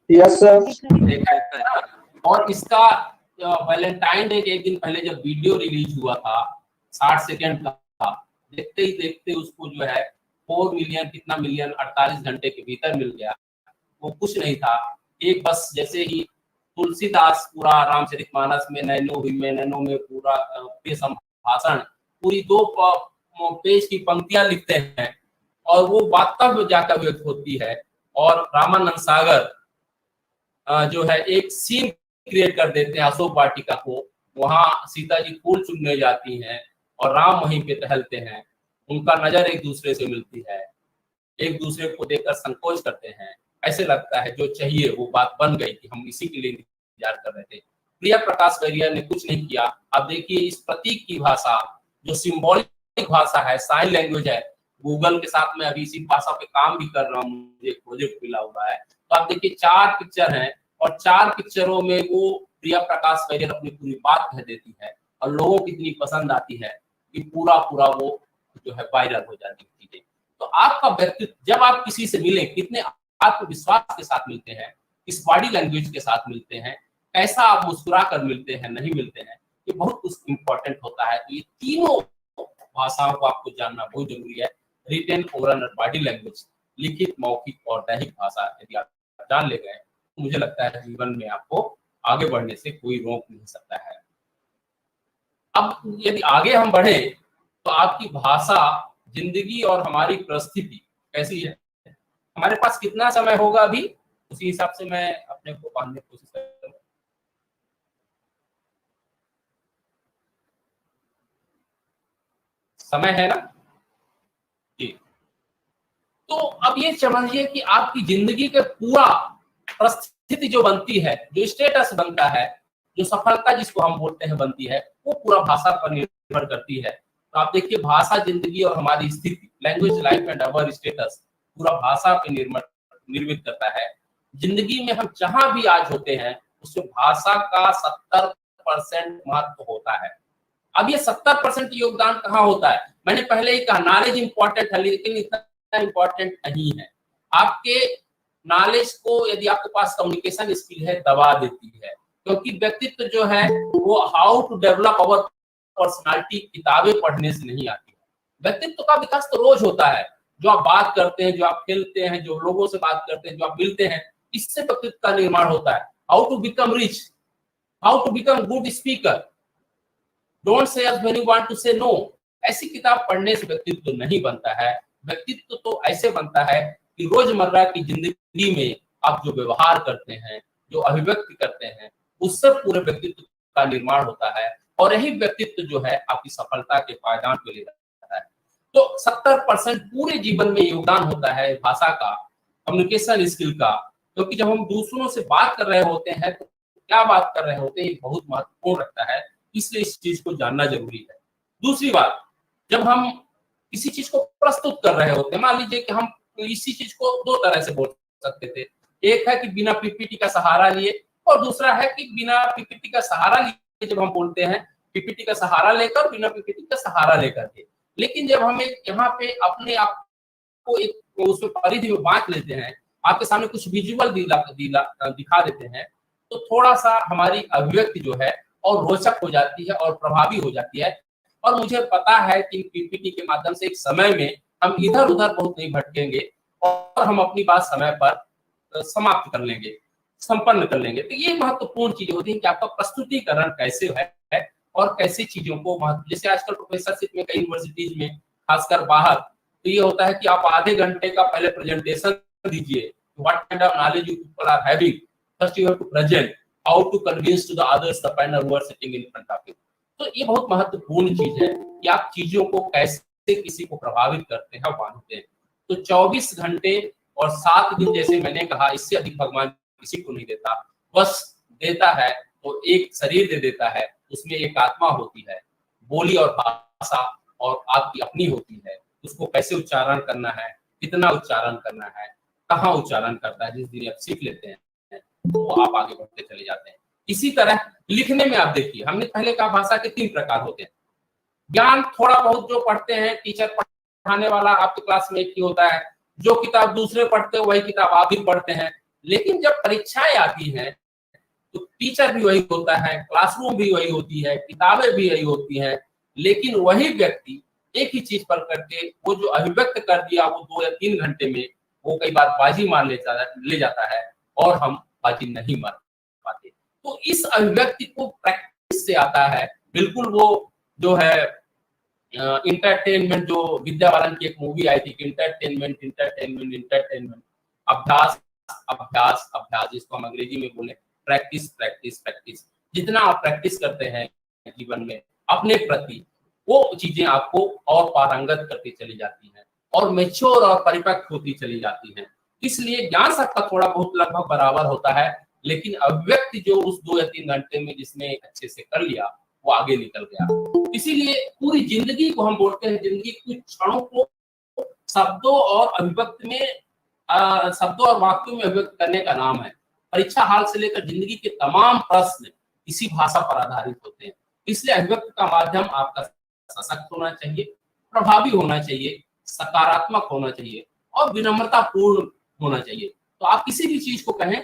Yes sir. देखा है। और इसका वैलेंटाइन डे के एक दिन पहले जब वीडियो रिलीज हुआ था 60 सेकंड का, देखते ही देखते उसको जो है 4 मिलियन, कितना मिलियन 48 घंटे के भीतर मिल गया। वो कुछ नहीं था, एक बस जैसे ही तुलसीदास पूरा रामचरितमानस में नैनो में पूरा संभाषण पूरी 2 पेज की पंक्तियां लिखते हैं और वो बात तब जाकर व्यक्त होती है। और रामानंद सागर जो है एक सीन क्रिएट कर देते हैं अशोक वाटिका को, वहां सीता जी फूल चुनने जाती हैं और राम वहीं पे टहलते हैं, उनका नजर एक दूसरे से मिलती है, एक दूसरे को देखकर संकोच करते हैं, ऐसे लगता है जो चाहिए वो बात बन गई कि हम इसी के लिए इंतजार कर रहे थे। प्रिया प्रकाश बैरिया ने कुछ नहीं किया। अब देखिए इस प्रतीक की भाषा जो सिंबॉलिक भाषा है, साइन लैंग्वेज है, गूगल के साथ में अभी इसी भाषा पे काम भी कर रहा हूँ, मुझे एक प्रोजेक्ट मिला हुआ है। तो आप देखिए 4 पिक्चर हैं और 4 पिक्चरों में वो प्रिया प्रकाश बैरिया अपनी पूरी बात कह देती है और लोगों को इतनी पसंद आती है कि पूरा वो जो है वायरल हो जाती है चीजें। तो आपका व्यक्तित्व, जब आप किसी से मिले कितने आत्मविश्वास के साथ मिलते हैं, किस बॉडी लैंग्वेज के साथ मिलते हैं, कैसा आप मुस्कुरा कर मिलते हैं, नहीं मिलते हैं, ये बहुत कुछ इंपॉर्टेंट होता है। तो ये तीनों भाषाओं को आपको जानना बहुत जरूरी है, रिटन, ओरल और बॉडी लैंग्वेज, लिखित, मौखिक और दैहिक भाषा। यदि आप जान ले गए तो मुझे लगता है जीवन में आपको आगे बढ़ने से कोई रोक नहीं सकता है। अब यदि आगे हम बढ़े तो आपकी भाषा, जिंदगी और हमारी परिस्थिति कैसी है। हमारे पास कितना समय होगा अभी, उसी हिसाब से मैं अपने को बांधने की कोशिश करूंगा। समय है ना जी। तो अब ये समझिए कि आपकी जिंदगी के पूरा परिस्थिति जो बनती है, जो स्टेटस बनता है, जो सफलता जिसको हम बोलते हैं बनती है, वो पूरा भाषा पर निर्भर करती है। तो आप देखिए भाषा, जिंदगी और हमारी स्थिति, language life and our status, पूरा भाषा पे निर्मित करता है। जिंदगी में हम जहां भी आज होते हैं उसमें भाषा का 70% महत्व होता है। अब ये 70% योगदान कहाँ होता है, मैंने पहले ही कहा नॉलेज इंपॉर्टेंट है, लेकिन इतना इंपॉर्टेंट नहीं है। आपके नॉलेज को, यदि आपके पास कम्युनिकेशन स्किल है, दबा देती है, क्योंकि व्यक्तित्व जो है वो how to develop our personality किताबें पढ़ने से नहीं आती है। व्यक्तित्व का विकास तो रोज होता है, जो आप बात करते हैं, जो आप खेलते हैं, जो लोगों से बात करते हैं, जो आप मिलते हैं, इससे व्यक्तित्व का निर्माण होता है। How to become rich, how to become good speaker, don't say yes when you want to say no, ऐसी किताब पढ़ने से व्यक्तित्व नहीं बनता है। व्यक्तित्व तो ऐसे बनता है कि रोजमर्रा की जिंदगी में आप जो व्यवहार करते हैं, जो अभिव्यक्ति करते हैं, उससे पूरे व्यक्तित्व का निर्माण होता है। और यही व्यक्तित्व जो है आपकी सफलता के पायदान पे ले जाता है। तो 70% पूरे जीवन में योगदान होता है भाषा का, कम्युनिकेशन स्किल का, क्योंकि जब हम दूसरों से बात कर रहे होते हैं तो क्या बात कर रहे होते हैं ये बहुत महत्वपूर्ण रखता है, इसलिए इस चीज को जानना जरूरी है। दूसरी बात, जब हम किसी चीज को प्रस्तुत कर रहे होते हैं, मान लीजिए कि हम इसी चीज को दो तरह से बोल सकते थे, एक है कि बिना पीपीटी का सहारा लिए, और दूसरा है कि बिना पीपीटी का सहारा लिए जब हम बोलते हैं, पीपीटी का सहारा लेकर, बिना पीपीटी का सहारा लेकर के। लेकिन जब हम यहाँ पे अपने आप को एक उसमें परिधि में बांट लेते हैं, आपके सामने कुछ विजुअल दिखा देते हैं, तो थोड़ा सा हमारी अभिव्यक्ति जो है और रोचक हो जाती है और प्रभावी हो जाती है। और मुझे पता है कि पीपीटी के माध्यम से एक समय में हम इधर उधर बहुत नहीं भटकेंगे और हम अपनी बात समय पर समाप्त कर लेंगे, संपन्न कर लेंगे। तो ये महत्वपूर्ण चीजें होती है कि आपका प्रस्तुतिकरण कैसे है और कैसी चीजों को महत्व, जैसे आजकल प्रोफेसरशिप में कई यूनिवर्सिटीज में खासकर बाहर, तो ये होता है कि आप आधे घंटे का पहले प्रेजेंटेशन दीजिए, what kind of knowledge you people are having, first you have to present, how to convince to the others the panel who are sitting in front of you. तो ये बहुत महत्वपूर्ण चीज है कि आप चीजों को कैसे किसी को प्रभावित करते हैं, बांधते हैं। तो 24 घंटे और 7 दिन, जैसे मैंने कहा, इससे अधिक भगवान किसी को नहीं देता। बस देता है तो एक शरीर दे देता है, उसमें एक आत्मा होती है, बोली और भाषा और आपकी अपनी होती है। उसको कैसे उच्चारण करना है, कितना उच्चारण करना है, कहाँ उच्चारण करता है, जिस दिन आप सीख लेते हैं तो आप आगे बढ़ते चले जाते हैं। इसी तरह लिखने में आप देखिए, हमने पहले कहा भाषा के 3 प्रकार होते हैं। ज्ञान थोड़ा बहुत जो पढ़ते हैं, टीचर पढ़ाने वाला आपके क्लास में एक ही होता है, जो किताब दूसरे पढ़ते हैं वही किताब आप भी पढ़ते हैं। लेकिन जब परीक्षाएं आती हैं तो टीचर भी वही होता है, क्लासरूम भी वही होती है, किताबें भी वही होती हैं, लेकिन वही व्यक्ति एक ही चीज पर करके वो जो अभिव्यक्त कर दिया वो 2 या 3 घंटे में वो कई बार बाजी मार ले जाता है और हम बाजी नहीं मार पाते। तो इस अभिव्यक्ति को प्रैक्टिस से आता है। बिल्कुल वो जो है इंटरटेनमेंट, जो विद्या बालन की एक मूवी आई थी, इंटरटेनमेंट इंटरटेनमेंट इंटरटेनमेंट, अभ्यास अभ्यास अभ्यास, जिसको हम अंग्रेजी में बोले प्रैक्टिस प्रैक्टिस प्रैक्टिस। जितना आप प्रैक्टिस करते हैं जीवन में अपने प्रति, वो चीजें आपको और पारंगत करती चली जाती हैं और मैच्योर और परिपक्व होती चली जाती हैं। इसलिए ज्ञान सबका थोड़ा बहुत लगभग बराबर होता है, लेकिन अभिव्यक्ति जो उस 2 या 3 घंटे में जिसने अच्छे से कर लिया वो आगे निकल गया। इसीलिए पूरी जिंदगी को हम बोलते हैं, जिंदगी कुछ क्षणों को शब्दों और अभिव्यक्ति में शब्दों और वाक्यों में अभिव्यक्त करने का नाम है। परीक्षा हाल से लेकर जिंदगी के तमाम प्रश्न इसी भाषा पर आधारित होते हैं। इसलिए अभिव्यक्ति का माध्यम आपका सशक्त होना चाहिए, प्रभावी होना चाहिए, सकारात्मक होना चाहिए और विनम्रतापूर्ण होना चाहिए। तो आप किसी भी चीज को कहें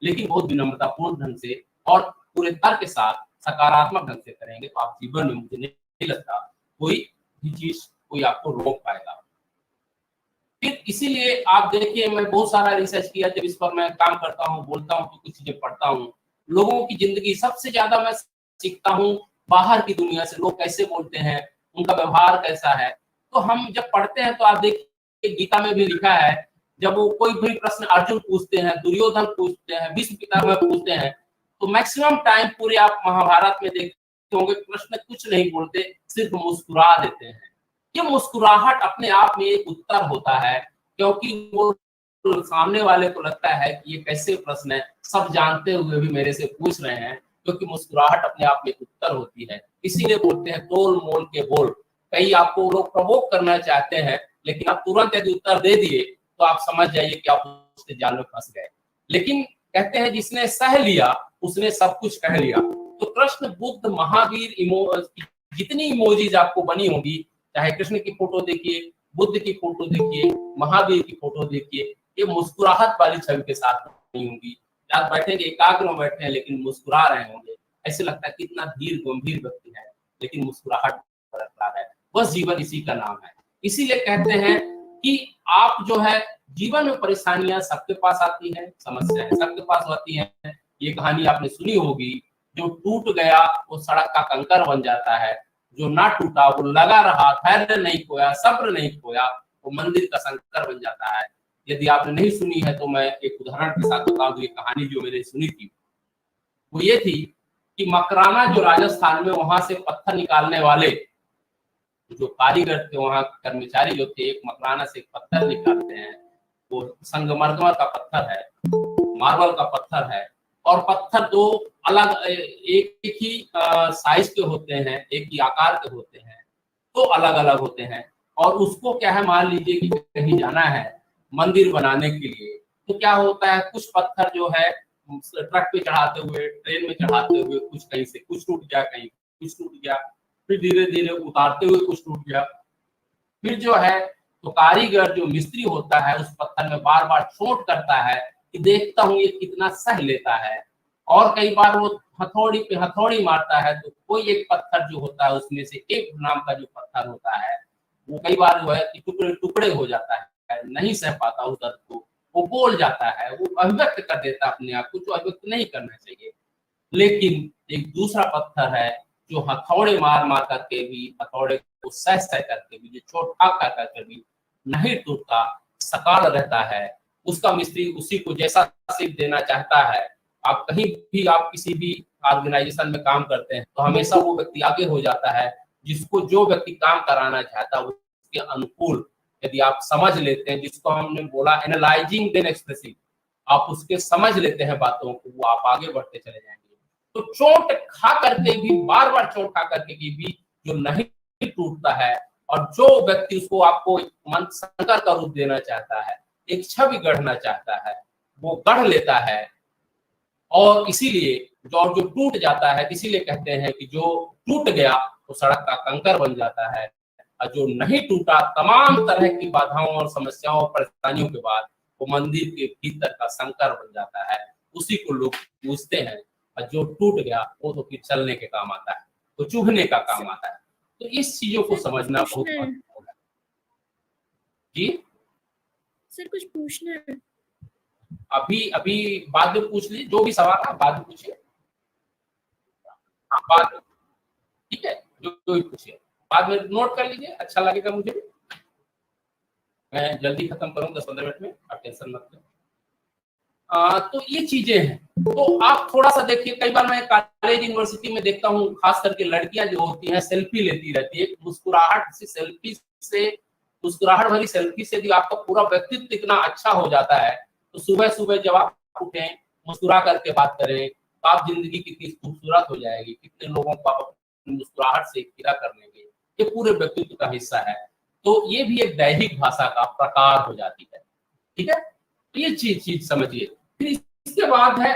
लेकिन बहुत विनम्रतापूर्ण ढंग से और पूरे तर्क के साथ सकारात्मक ढंग से करेंगे तो आप जीवन में, मुझे नहीं लगता कोई भी चीज कोई आपको रोक पाएगा। फिर इसीलिए आप देखिए, मैं बहुत सारा रिसर्च किया, जब इस पर मैं काम करता हूँ, बोलता हूँ, तो कुछ चीजें पढ़ता हूँ। लोगों की जिंदगी सबसे ज्यादा मैं सीखता हूँ बाहर की दुनिया से, लोग कैसे बोलते हैं, उनका व्यवहार कैसा है। तो हम जब पढ़ते हैं तो आप देखिए गीता में भी लिखा है, जब वो कोई भी प्रश्न अर्जुन पूछते हैं, दुर्योधन पूछते हैं, भीष्म पितामह पूछते हैं, तो मैक्सिमम टाइम पूरे आप महाभारत में देखते होंगे प्रश्न कुछ नहीं बोलते, सिर्फ मुस्कुरा देते हैं। ये मुस्कुराहट अपने आप में एक उत्तर होता है, क्योंकि वो सामने वाले को लगता है कि ये कैसे प्रश्न है, सब जानते हुए भी मेरे से पूछ रहे हैं, क्योंकि मुस्कुराहट अपने आप में एक उत्तर होती है। इसीलिए बोलते हैं तोल मोल के बोल। कहीं आपको लोग प्रवोक करना चाहते हैं, लेकिन आप तुरंत यदि उत्तर दे दिए तो आप समझ जाइए कि आप उसके जाल में फंस गए। लेकिन कहते हैं जिसने सह लिया उसने सब कुछ कह लिया। तो कृष्ण, बुद्ध, महावीर, जितनी इमोजीज आपको बनी होंगी, चाहे कृष्ण की फोटो देखिए, बुद्ध की फोटो देखिए, महावीर की फोटो देखिए, ये मुस्कुराहट वाली छवि के साथ नहीं होंगी। आप बैठेंगे, एकाग्र में बैठे हैं लेकिन मुस्कुरा रहे होंगे, ऐसे लगता है कितना धीर गंभीर व्यक्ति है, लेकिन मुस्कुराहट बरकरार है। बस जीवन इसी का नाम है। इसीलिए कहते हैं कि आप जो है जीवन में परेशानियां सबके पास आती हैं, समस्याएं सबके पास आती हैं। ये कहानी आपने सुनी होगी, जो टूट गया वो सड़क का कंकर बन जाता है, जो ना टूटा वो लगा रहा, धैर्य नहीं खोया, सब्र नहीं खोया, वो मंदिर का शंकर बन जाता है। यदि आपने नहीं सुनी है तो मैं एक उदाहरण के साथ बता दूं। ये कहानी जो मैंने सुनी थी वो ये थी कि मकराना जो राजस्थान में, वहां से पत्थर निकालने वाले जो कारीगर थे, वहां कर्मचारी जो थे, एक मकराना से एक पत्थर निकालते हैं, वो संगमरमर का पत्थर है, मार्बल का पत्थर है। और पत्थर दो अलग एक ही साइज के होते हैं, एक ही आकार के होते हैं, तो अलग अलग होते हैं। और उसको क्या है, मान लीजिए कि कहीं जाना है मंदिर बनाने के लिए, तो क्या होता है, कुछ पत्थर जो है ट्रक पे चढ़ाते हुए, ट्रेन में चढ़ाते हुए, कुछ कहीं से कुछ टूट गया, कहीं कुछ टूट गया, फिर धीरे धीरे उतारते हुए कुछ टूट गया। फिर जो है तो कारीगर जो मिस्त्री होता है उस पत्थर में बार बार चोट करता है कि देखता हूँ ये कितना सह लेता है। और कई बार वो हथौड़ी पे हथौड़ी मारता है, तो कोई एक पत्थर जो होता है उसमें से एक नाम का जो पत्थर होता है वो कई बार जो है कि टुकड़े टुकड़े हो जाता है, नहीं सह पाता उस दर्द को, वो बोल जाता है, वो अभिव्यक्त कर देता है अपने आप को, जो अभिव्यक्त नहीं करना चाहिए। लेकिन एक दूसरा पत्थर है जो हथौड़े मार मार करके भी, हथौड़े को सह सह करके भी, जो चोट खा खा करके भी नहीं टूटता, सकाल रहता है। उसका मिस्त्री उसी को जैसा सीख देना चाहता है। आप कहीं भी, आप किसी भी ऑर्गेनाइजेशन में काम करते हैं तो हमेशा वो व्यक्ति आगे हो जाता है जिसको जो व्यक्ति काम कराना चाहता है उसके अनुकूल यदि आप समझ लेते हैं, जिसको हमने बोला एनालाइजिंग देन एक्सप्रेसिंग, आप उसके समझ लेते हैं बातों को, वो आप आगे बढ़ते चले जाएंगे। तो चोट खा करके भी, बार बार चोट खा करके भी जो नहीं टूटता है, और जो व्यक्ति उसको आपको मन शंकर का रूप देना चाहता है, एक छवि गढ़ना चाहता है, वो गढ़ लेता है। और इसीलिए जो टूट जाता है, इसीलिए कहते हैं कि जो टूट गया तो सड़क का कंकर बन जाता है, और जो नहीं टूटा तमाम तरह की बाधाओं और समस्याओं और परेशानियों के बाद वो मंदिर के भीतर का संकर बन जाता है। उसी को लोग पूजते हैं। और जो टूट गया वो तो फिर चलने के काम आता है, तो चुभने का काम आता है। तो इस चीजों को समझना बहुत महत्वपूर्ण है। जी सर कुछ पूछना है? अभी अभी बाद में पूछ लीजिए, जो भी सवाल है बाद में पूछिए। बाद में, ठीक है, जो भी पूछिए बाद में नोट कर लीजिए, अच्छा लगेगा मुझे भी। मैं जल्दी खत्म करूँ 10-15 मिनट में, आप टेंशन मत लें। तो ये चीजें हैं। तो आप थोड़ा सा देखिए, कई बार मैं कॉलेज यूनिवर्सिटी में देखता हूँ, खास करके लड़कियां जो होती हैं सेल्फी लेती रहती है, मुस्कुराहट से सेल्फी से, मुस्कुराहट भरी सेल्फी से यदि आपका पूरा व्यक्तित्व इतना अच्छा हो जाता है, तो सुबह सुबह जब आप उठें, मुस्कुरा करके बात करें, तो आप जिंदगी कितनी खूबसूरत हो जाएगी, कितने लोगों को आप अपनी मुस्कुराहट से खिला कर लेंगे, ये पूरे व्यक्तित्व का हिस्सा है। तो ये भी एक दैहिक भाषा का प्रकार हो जाती है। ठीक है, तो ये चीज समझिए। फिर इसके बाद है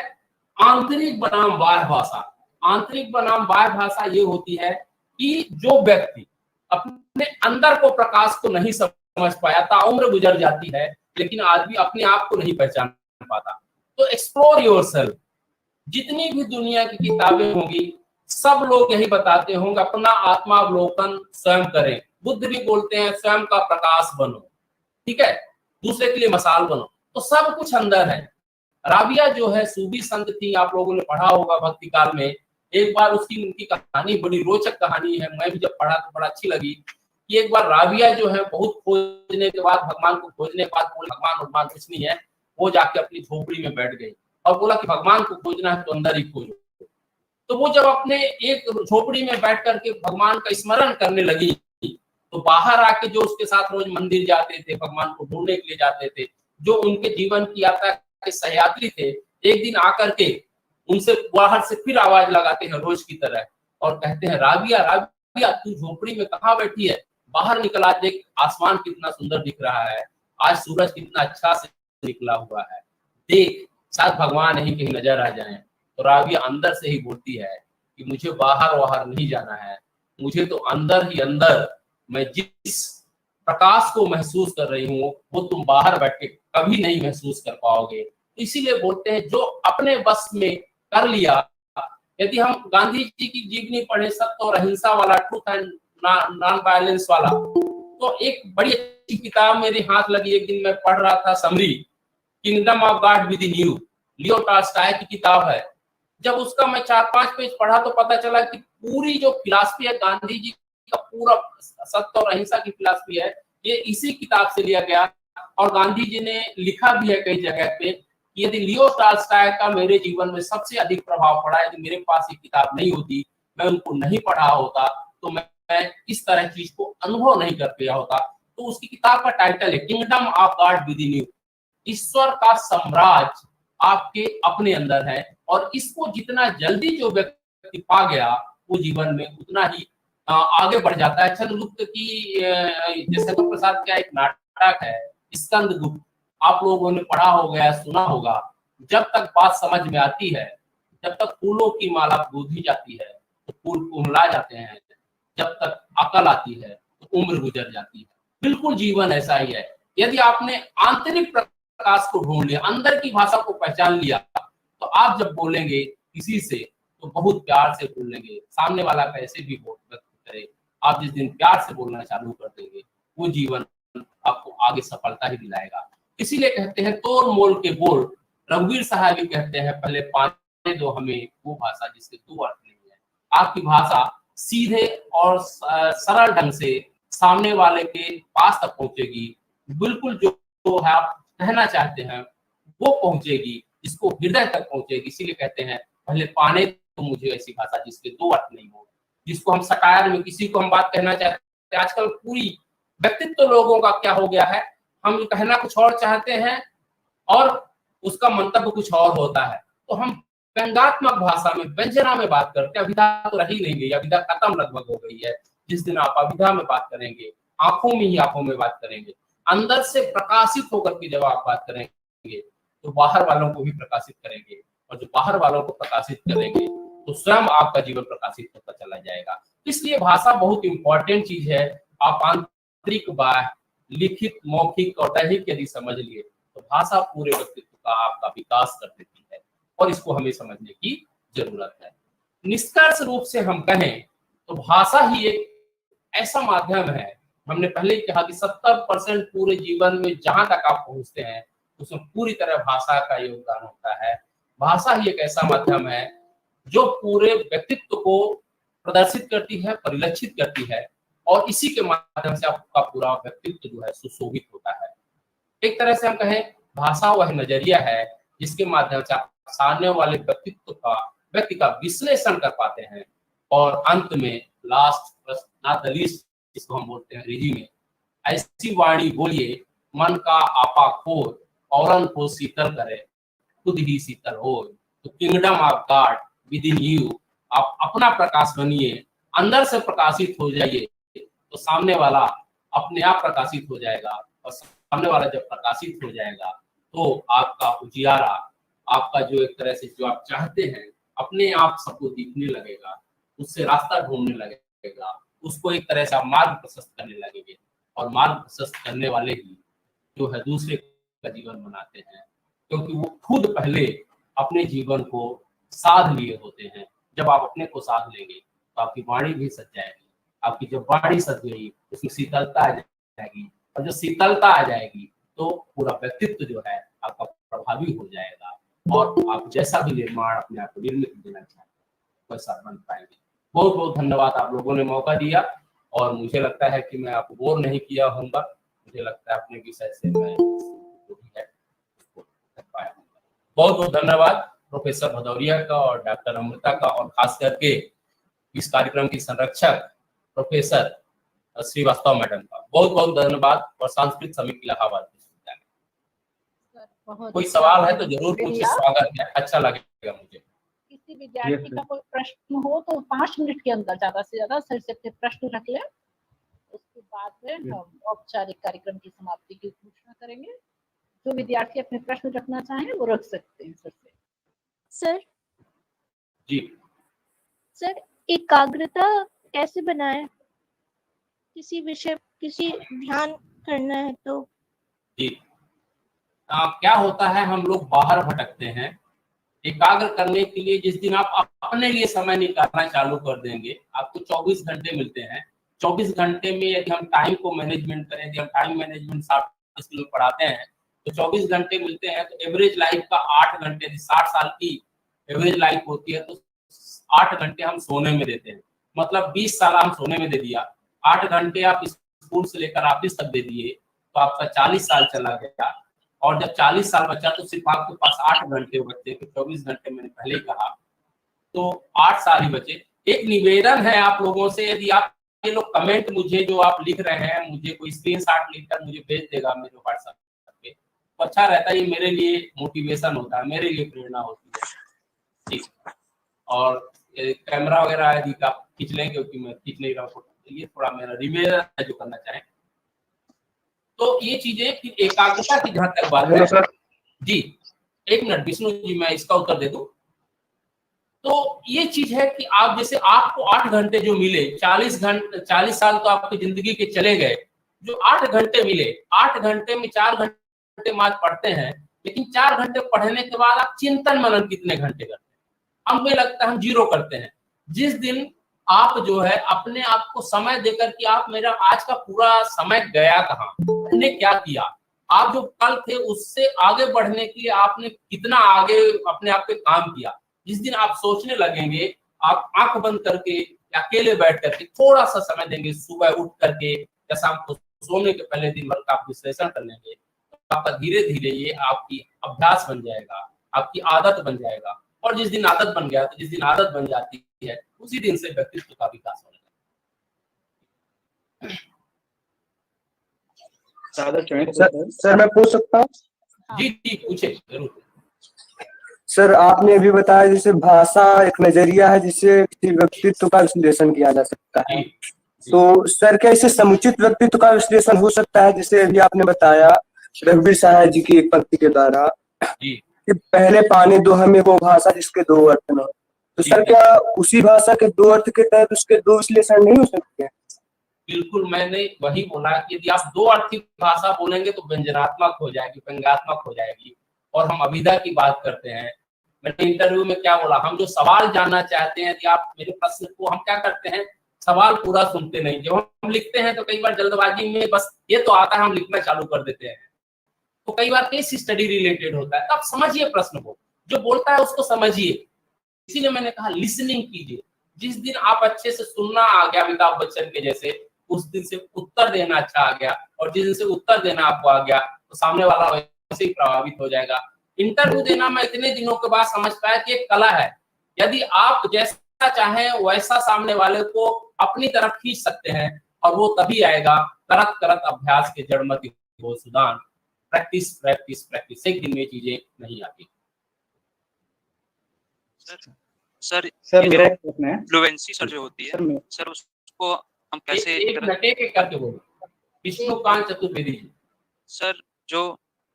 आंतरिक बनाम बाह्य भाषा। आंतरिक बनाम बाह्य भाषा ये होती है कि जो व्यक्ति अपने अंदर को, प्रकाश को नहीं समझ पाया, ताउम्र गुजर जाती है, लेकिन आदमी अपने आप को नहीं पहचान पाता। तो एक्सप्लोर योरसेल्फ। जितनी भी दुनिया की किताबें होंगी, सब लोग यही बताते होंगे, अपना आत्मावलोकन स्वयं करें। बुद्ध भी बोलते हैं स्वयं का प्रकाश बनो, ठीक है, दूसरे के लिए मसाल बनो। तो सब कुछ अंदर है। राबिया जो है सूफी संत थी, आप लोगों ने पढ़ा होगा भक्ति काल में। एक बार उसकी उनकी कहानी बड़ी रोचक कहानी है, मैं भी जब पढ़ा तो बड़ा अच्छी लगी कि एक बार राबिया जो है बहुत खोजने के बाद, भगवान को खोजने के बाद, बोले भगवान कुछ नहीं है, वो जाके अपनी झोपड़ी में बैठ गई और बोला कि भगवान को खोजना है तो अंदर ही खोजो। तो वो जब अपने एक झोपड़ी में बैठ करके भगवान का स्मरण करने लगी, तो बाहर आके जो उसके साथ रोज मंदिर जाते थे, भगवान को ढूंढने के लिए जाते थे, जो उनके जीवन की यात्रा के सहयात्री थे, एक दिन आकर के उनसे बाहर से फिर आवाज लगाते हैं रोज की तरह और कहते हैं, राबिया राबिया तू झोपड़ी में कहाँ बैठी है, बाहर निकला, देख आसमान कितना सुंदर दिख रहा है, आज सूरज कितना अच्छा से निकला हुआ है, देख शायद भगवान यही कहीं नजर आ जाए। तो राबिया अंदर से ही बोलती है कि मुझे बाहर नहीं जाना है, मुझे तो अंदर ही अंदर, मैं जिस प्रकाश को महसूस कर रही हूँ वो तुम बाहर बैठ के कभी नहीं महसूस कर पाओगे। इसीलिए बोलते हैं जो अपने बस में कर लिया। यदि हम गांधी जी की जीवनी पढ़े, सत्य और अहिंसा वाला, ट्रूथ एंड नॉन वायलेंस वाला, तो एक बड़ी अच्छी किताब मेरे हाथ लगी, एक दिन मैं पढ़ रहा था, summary kingdom of God within you, Leo Tolstoy की किताब है। जब उसका मैं 4-5 पेज पढ़ा तो पता चला कि पूरी जो फिलॉसफी है गांधी जी का, पूरा सत्य और अहिंसा की फिलॉसफी है, ये इसी किताब से लिया गया। और गांधी जी ने लिखा भी है कई जगह पे कि यदि लियो टॉल्स्टॉय का मेरे जीवन में सबसे अधिक प्रभाव पड़ा, यदि मेरे पास ये किताब नहीं होती, मैं उनको नहीं पढ़ा होता, तो मैं इस तरह चीज को अनुभव नहीं कर पाया होता। तो उसकी किताब का टाइटल है kingdom of God within you. ईश्वर का साम्राज्य आपके अपने अंदर है, और इसको जितना जल्दी जो व्यक्ति पा गया, वो जीवन में उतना ही आगे बढ़ जाता है। चंद्रगुप्त की जैसे तो प्रसाद का एक नाटक है स्कंदगुप्त, आप लोगों ने पढ़ा होगा, सुना होगा। जब तक बात समझ में आती है, जब तक फूलों की माला गूंथी जाती है तो फूल कुम्हला जाते हैं, जब तक अकल आती है तो उम्र गुजर जाती है। बिल्कुल जीवन ऐसा ही है। यदि आपने आंतरिक प्रकाश को ढूंढ लिया, अंदर की भाषा को पहचान लिया, तो आप जब बोलेंगे किसी से तो बहुत प्यार से बोलेंगे। सामने वाला कैसे भी व्यक्त करे, आप जिस दिन प्यार से बोलना चालू कर देंगे, वो जीवन आपको आगे सफलता ही दिलाएगा। इसीलिए कहते हैं तोड़ मोल के बोल। रघुवीर साहब भी कहते हैं पहले पाने दो हमें वो भाषा जिसके दो अर्थ नहीं है। आपकी भाषा सीधे और सरल ढंग से सामने वाले के पास तक पहुंचेगी, बिल्कुल जो है आप कहना चाहते हैं वो पहुंचेगी, इसको हृदय तक पहुंचेगी। इसीलिए कहते हैं पहले पाने तो मुझे ऐसी भाषा जिसके दो अर्थ नहीं हो, जिसको हम सटायर में किसी को हम बात कहना चाहते हैं। आजकल पूरी व्यक्तित्व लोगों का क्या हो गया है, हम कहना कुछ और चाहते हैं और उसका मंतव्य कुछ और होता है। तो हम व्यंग्यात्मक भाषा में, व्यंजना में बात करते हैं। अभिधा तो रही नहीं गई, अभिधा खत्म लगभग हो गई है। जिस दिन आप अभिधा में बात करेंगे, आंखों में ही आंखों में बात करेंगे, अंदर से प्रकाशित होकर के जब आप बात करेंगे तो बाहर वालों को भी प्रकाशित करेंगे, और जो बाहर वालों को प्रकाशित करेंगे तो स्वयं आपका जीवन प्रकाशित होता चला जाएगा। इसलिए भाषा बहुत इंपॉर्टेंट चीज है। आप आंतरिक बाह्य, लिखित, मौखिक और दैहिक यदि समझ लिए तो भाषा पूरे व्यक्तित्व का आपका विकास कर देती है, और इसको हमें समझने की जरूरत है। निष्कर्ष रूप से हम कहें तो भाषा ही एक ऐसा माध्यम है, हमने पहले ही कहा कि 70% पूरे जीवन में जहां तक आप पहुंचते हैं उसमें पूरी तरह भाषा का योगदान होता है। भाषा ही एक ऐसा माध्यम है जो पूरे व्यक्तित्व को प्रदर्शित करती है, परिलक्षित करती है, और इसी के माध्यम से आपका पूरा व्यक्तित्व जो है सुशोभित होता है। एक तरह से हम कहें भाषा वह नजरिया है जिसके माध्यम से आप सामने वाले व्यक्ति का विश्लेषण कर पाते हैं, और अंत में लास्ट नॉट द लीस्ट, जिसको हम बोलते हैं अंग्रेजी में, ऐसी वाणी बोलिए मन का आपा खोर, औरन को शीतल करे खुद ही शीतल हो। तो kingdom of God within you, आप अपना प्रकाश बनिए, अंदर से प्रकाशित हो जाइए, तो सामने वाला अपने आप प्रकाशित हो जाएगा, और सामने वाला जब प्रकाशित हो जाएगा तो आपका उजियारा, आपका जो एक तरह से जो आप चाहते हैं अपने आप सबको दिखने लगेगा, उससे रास्ता ढूंढने लगेगा, उसको एक तरह से आप मार्ग प्रशस्त करने लगेंगे, और मार्ग प्रशस्त करने वाले ही जो है दूसरे का जीवन बनाते हैं, क्योंकि वो खुद पहले अपने जीवन को साध लिए होते हैं। जब आप अपने को साध लेंगे तो आपकी वाणी भी सज जाएगी। आपकी जब वाणी सज गई उसमें शीतलता आ जाएगी, और जब शीतलता आ जाएगी तो पूरा व्यक्तित्व जो है आपका प्रभावी हो जाएगा, और आप जैसा भी निर्माण अपने आप को निर्मित देना चाहते हैं वैसा बन पाएंगे। बहुत बहुत धन्यवाद, आप लोगों ने मौका दिया, और मुझे लगता है कि मैं आपको बोर नहीं किया होऊंगा। मुझे लगता है अपने विषय से मैं बहुत बहुत धन्यवाद प्रोफेसर भदौरिया का और डॉक्टर अमृता का, और खास करके इस कार्यक्रम की संरक्षक प्रोफेसर श्रीवास्तव मैडम का बहुत बहुत धन्यवाद, और सांस्कृतिक समिति इलाहाबाद विश्वविद्यालय। कोई सवाल है तो जरूर पूछिए, स्वागत है, अच्छा लगेगा मुझे। किसी विद्यार्थी का कोई प्रश्न हो तो 5 मिनट के अंदर ज्यादा से ज्यादा सर से अपने प्रश्न रख लें, उसके बाद में हम औपचारिक कार्यक्रम की समाप्ति की घोषणा करेंगे। जो विद्यार्थी अपने प्रश्न रखना चाहें वो रख सकते हैं सर से। सर जी सर, एकाग्रता कैसे बनाए, किसी विषय किसी ध्यान करना है तो? जी क्या होता है, हम लोग बाहर भटकते हैं। एकाग्र करने के लिए जिस दिन आप अपने लिए समय निकालना चालू कर देंगे, आपको 24 घंटे मिलते हैं। 24 घंटे में यदि हम टाइम को मैनेजमेंट करें, यदि हम टाइम मैनेजमेंट स्कूल में पढ़ाते हैं तो 24 घंटे मिलते हैं, तो एवरेज लाइफ का 8 घंटे, 60 साल की एवरेज लाइफ होती है, तो 8 घंटे हम सोने में देते हैं। मतलब 20 साल हम सोने में दे दिया, 8 घंटे आप स्कूल से लेकर ऑफिस तक दे दिए, तो आपका 40 साल चला गया। और जब 40 साल बचा तो सिर्फ आपके पास 8 घंटे बचते, तो 24 घंटे मैंने पहले ही कहा, तो 8 साल ही बचे। एक निवेदन है आप लोगों से, यदि आप ये लोग कमेंट मुझे जो आप लिख रहे हैं, मुझे कोई स्क्रीनशॉट लिखकर मुझे भेज देगा मेरे व्हाट्सएप पे, तो अच्छा रहता है, ये मेरे लिए मोटिवेशन होता है, मेरे लिए प्रेरणा होती है। ठीक, और कैमरा वगैरह यदि आप खींच लें, क्योंकि मैं खींच नहीं रहा हूँ, ये थोड़ा मेरा रिमेजन है जो करना चाहें। तो ये चीजें फिर एकाग्रता की जहां तक बात है जी, 1 मिनट विष्णु जी, मैं इसका उत्तर दे दूं। तो ये चीज है कि आप जैसे आपको 8 घंटे जो मिले, 40 साल तो आपकी जिंदगी के चले गए, जो 8 घंटे मिले, 8 घंटे में 4 घंटे मात्र पढ़ते हैं, लेकिन 4 घंटे पढ़ने के बाद आप चिंतन मनन कितने घंटे करते हैं? हमें लगता है हम 0 करते हैं। जिस दिन आप जो है अपने आप को समय देकर कि आप मेरा आज का पूरा समय गया कहाँ, हमने क्या किया, आप जो कल थे उससे आगे बढ़ने के लिए आपने कितना आगे अपने आप पे काम किया, जिस दिन आप सोचने लगेंगे, आप आंख बंद करके अकेले बैठ करके थोड़ा सा समय देंगे, सुबह उठ करके या शाम को सोने के पहले दिन भर का आप विश्लेषण कर लेंगे, तो आपका धीरे धीरे ये आपकी अभ्यास बन जाएगा, आपकी आदत बन जाएगा। और जिस दिन आदत बन गया, तो जिस दिन आदत बन जाती है उसी दिन से व्यक्तित्व का विकास हो जाता है। सर मैं पूछ सकता हूँ? जी जी पूछे जरूर। सर आपने अभी बताया जैसे भाषा एक नजरिया है जिससे किसी व्यक्तित्व का विश्लेषण किया जा सकता है, तो सर क्या इससे समुचित व्यक्तित्व का विश्लेषण हो सकता है? जैसे अभी आपने बताया रघुवीर साहब जी की एक पंक्ति के द्वारा कि पहले पानी दो हमें वो भाषा जिसके 2 अर्थ न, तो सर क्या उसी भाषा के 2 अर्थ के तहत उसके 2 विश्लेषण नहीं हो सकते? बिल्कुल, मैंने वही बोला कि यदि आप 2 अर्थी भाषा बोलेंगे तो व्यंजनात्मक हो जाएगी, व्यंग्यात्मक हो जाएगी। और हम अभिधा की बात करते हैं, मैंने इंटरव्यू में क्या बोला, हम जो सवाल जानना चाहते हैं, यदि आप मेरे प्रश्न को, हम क्या करते हैं, सवाल पूरा सुनते नहीं, जब हम लिखते हैं तो कई बार जल्दबाजी में बस ये तो आता है हम लिखना चालू कर देते हैं, तो कई बार केस स्टडी रिलेटेड होता है, तो आप समझिए प्रश्न को, जो बोलता है उसको समझिए। इसीलिए मैंने कहा लिसनिंग कीजिए। जिस दिन आप अच्छे से सुनना आ गया अमिताभ बच्चन के जैसे, उस दिन से उत्तर देना अच्छा आ गया, और जिस दिन से उत्तर देना आपको आ गया तो सामने वाला वैसे ही प्रभावित हो जाएगा। इंटरव्यू देना मैं इतने दिनों के बाद समझ पाया कि एक कला है, यदि आप जैसा चाहें वैसा सामने वाले को अपनी तरफ खींच सकते हैं, और वो तभी आएगा करत करत अभ्यास के जड़मति हो सुदान, प्रैक्टिस प्रैक्टिस प्रैक्टिस, एक दिन में चीजें नहीं आती। सर मेरा एक प्रश्न है, फ्लुएंसी सर जो होती है सर उसको हम कैसे एक करके बोलो विष्णुकांत चतुर्वेदी जी। सर जो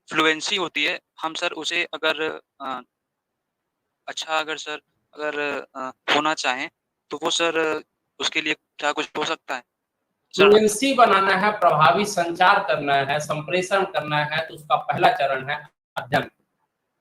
फ्लुएंसी होती है, हम सर उसे अगर अच्छा अगर होना चाहें तो वो सर उसके लिए क्या कुछ हो सकता है? फ्लुएंसी बनाना है, प्रभावी संचार करना है, संप्रेषण करना है, तो उसका पहला चरण है अध्ययन।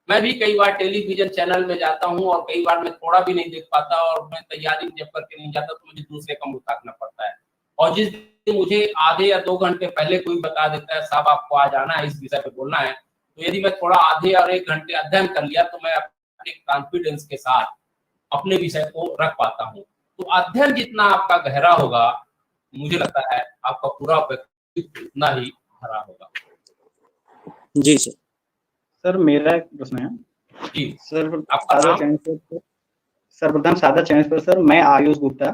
मैं भी कई बार टेलीविजन चैनल में जाता हूँ और कई बार मैं थोड़ा भी नहीं देख पाता, और मैं तैयारी जब करके नहीं जाता तो मुझे दूसरे का मुंह ताकना पड़ता है। और जिस दिन मुझे आधे या 2 घंटे पहले कोई बता देता है साहब आपको आज आना है, इस विषय पे बोलना है, तो यदि मैं थोड़ा आधे और 1 घंटे अध्ययन कर लिया तो मैं अपने कॉन्फिडेंस के साथ अपने विषय को रख पाता हूँ। तो अध्ययन जितना आपका गहरा होगा, मुझे लगता है आपका पूरा व्यक्तित्व उतना ही भरा होगा। जी सर मेरा एक प्रश्न है जी सर, आपका नाम? सर्वप्रथम सादर चैनल पर सर, मैं आयुष गुप्ता,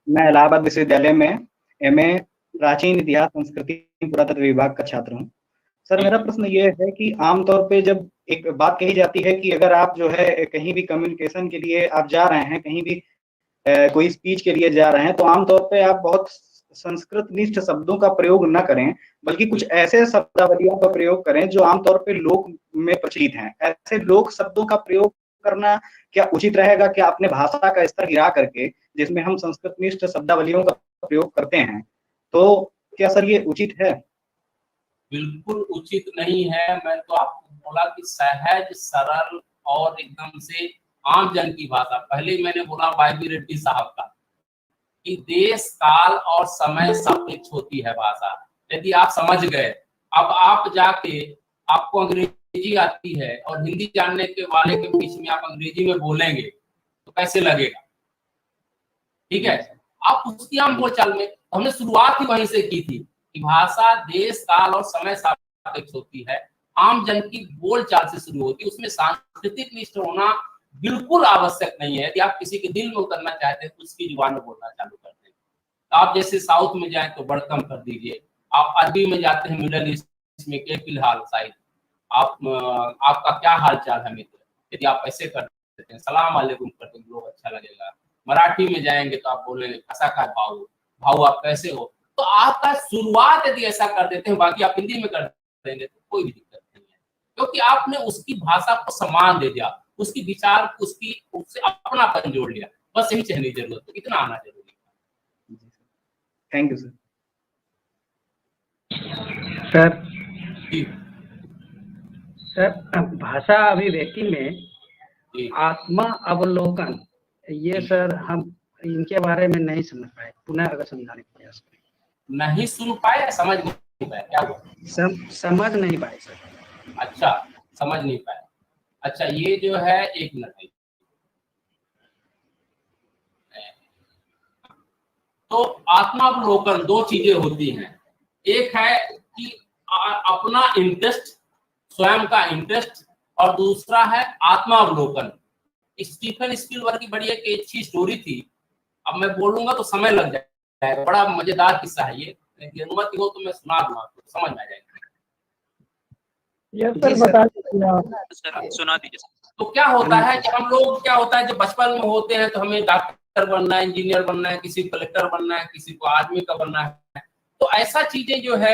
मैं इलाहाबाद विश्वविद्यालय में MA प्राचीन इतिहास संस्कृति पुरातत्व विभाग का छात्र हूँ। सर मेरा प्रश्न ये है कि आमतौर पे जब एक बात कही जाती है कि अगर आप जो है कहीं भी कम्युनिकेशन के लिए आप जा रहे हैं, कहीं भी कोई स्पीच के लिए जा रहे हैं, तो आमतौर पे आप बहुत संस्कृत निष्ठ शब्दों का प्रयोग न करें, बल्कि कुछ ऐसे शब्दावलियों का प्रयोग करें जो आमतौर पे लोक में प्रचलित हैं। ऐसे लोक शब्दों का प्रयोग करना क्या उचित रहेगा? क्या अपने भाषा का स्तर गिरा करके, जिसमें हम संस्कृत निष्ठ शब्दावलियों का प्रयोग करते हैं, तो क्या सर ये उचित है? बिल्कुल उचित नहीं है। मैं तो आपको बोला कि सहज सरल और एकदम से आम जन की भाषा, पहले ही मैंने बोला वाईबी रेड्डी साहब का कि देश काल और समय सापेक्ष होती है भाषा। यदि आप समझ गए, अब आप जाके आपको अंग्रेजी आती है और हिंदी जानने के वाले के बीच में आप अंग्रेजी में बोलेंगे तो कैसे लगेगा? ठीक है, आप उसकी आम बोलचाल में, हमने शुरुआत ही वहीं से की थी कि भाषा देश काल और समय सापेक्ष फिक्स होती है, आम जन की बोलचाल से शुरू होती है। उसमें सांस्कृतिक निष्ठ होना बिल्कुल आवश्यक नहीं है। यदि आप किसी के दिल में उतरना चाहते हैं तो उसकी जुबान में बोलना चालू कर दें। आप जैसे साउथ में जाएं तो वेलकम कर दीजिए, आप अरबी में जाते हैं, मिडल ईस्ट में के फिलहाल शायद आप आपका क्या हाल चाल है मित्र, यदि आप ऐसे कर देते हैं, सलाम वालेकुम कर देंगे, लोग अच्छा लगेगा। मराठी में जाएंगे तो आप बोलेंगे कसा का भाऊ, भाऊ आप कैसे हो। तो आपका शुरुआत यदि ऐसा कर देते हैं, बाकी आप हिंदी में कर देंगे तो कोई भी दिक्कत नहीं है, क्योंकि आपने उसकी भाषा को सम्मान दे दिया, उसकी विचार को, उससे अपनापन जोड़ लिया। बस यही कहने की जरूरत है, इतना आना जरूरी है। Thank you sir. Sir ji sir, भाषा अभिव्यक्ति में जी आत्मा अवलोकन, ये सर हम इनके बारे में नहीं समझ पाए, पुनः अगर समझाने का प्रयास करें। नहीं सुन पाए या समझ नहीं पाए, क्या हुआ? समझ नहीं पाए सर। अच्छा, समझ नहीं पाए। अच्छा, ये जो है, एक मिनट, तो आत्मावलोकन दो चीजें होती हैं। एक है कि अपना इंटरेस्ट, स्वयं का इंटरेस्ट, और दूसरा है आत्मावलोकन। स्टीफन स्पिलबर्ग की बड़ी एक अच्छी स्टोरी थी, अब मैं बोलूंगा तो समय लग जाएगा, बड़ा मजेदार किस्सा है ये, अनुमति हो तो मैं सुना दूंगा, तो समझ में आ जाएगा। सर बता दीजिए। सर सुना दीजिए। तो क्या होता है कि हम लोग, क्या होता है जब बचपन में होते हैं तो हमें डॉक्टर बनना है, इंजीनियर बनना है, किसी को कलेक्टर बनना है, किसी को आदमी का बनना है, तो ऐसा चीजें जो है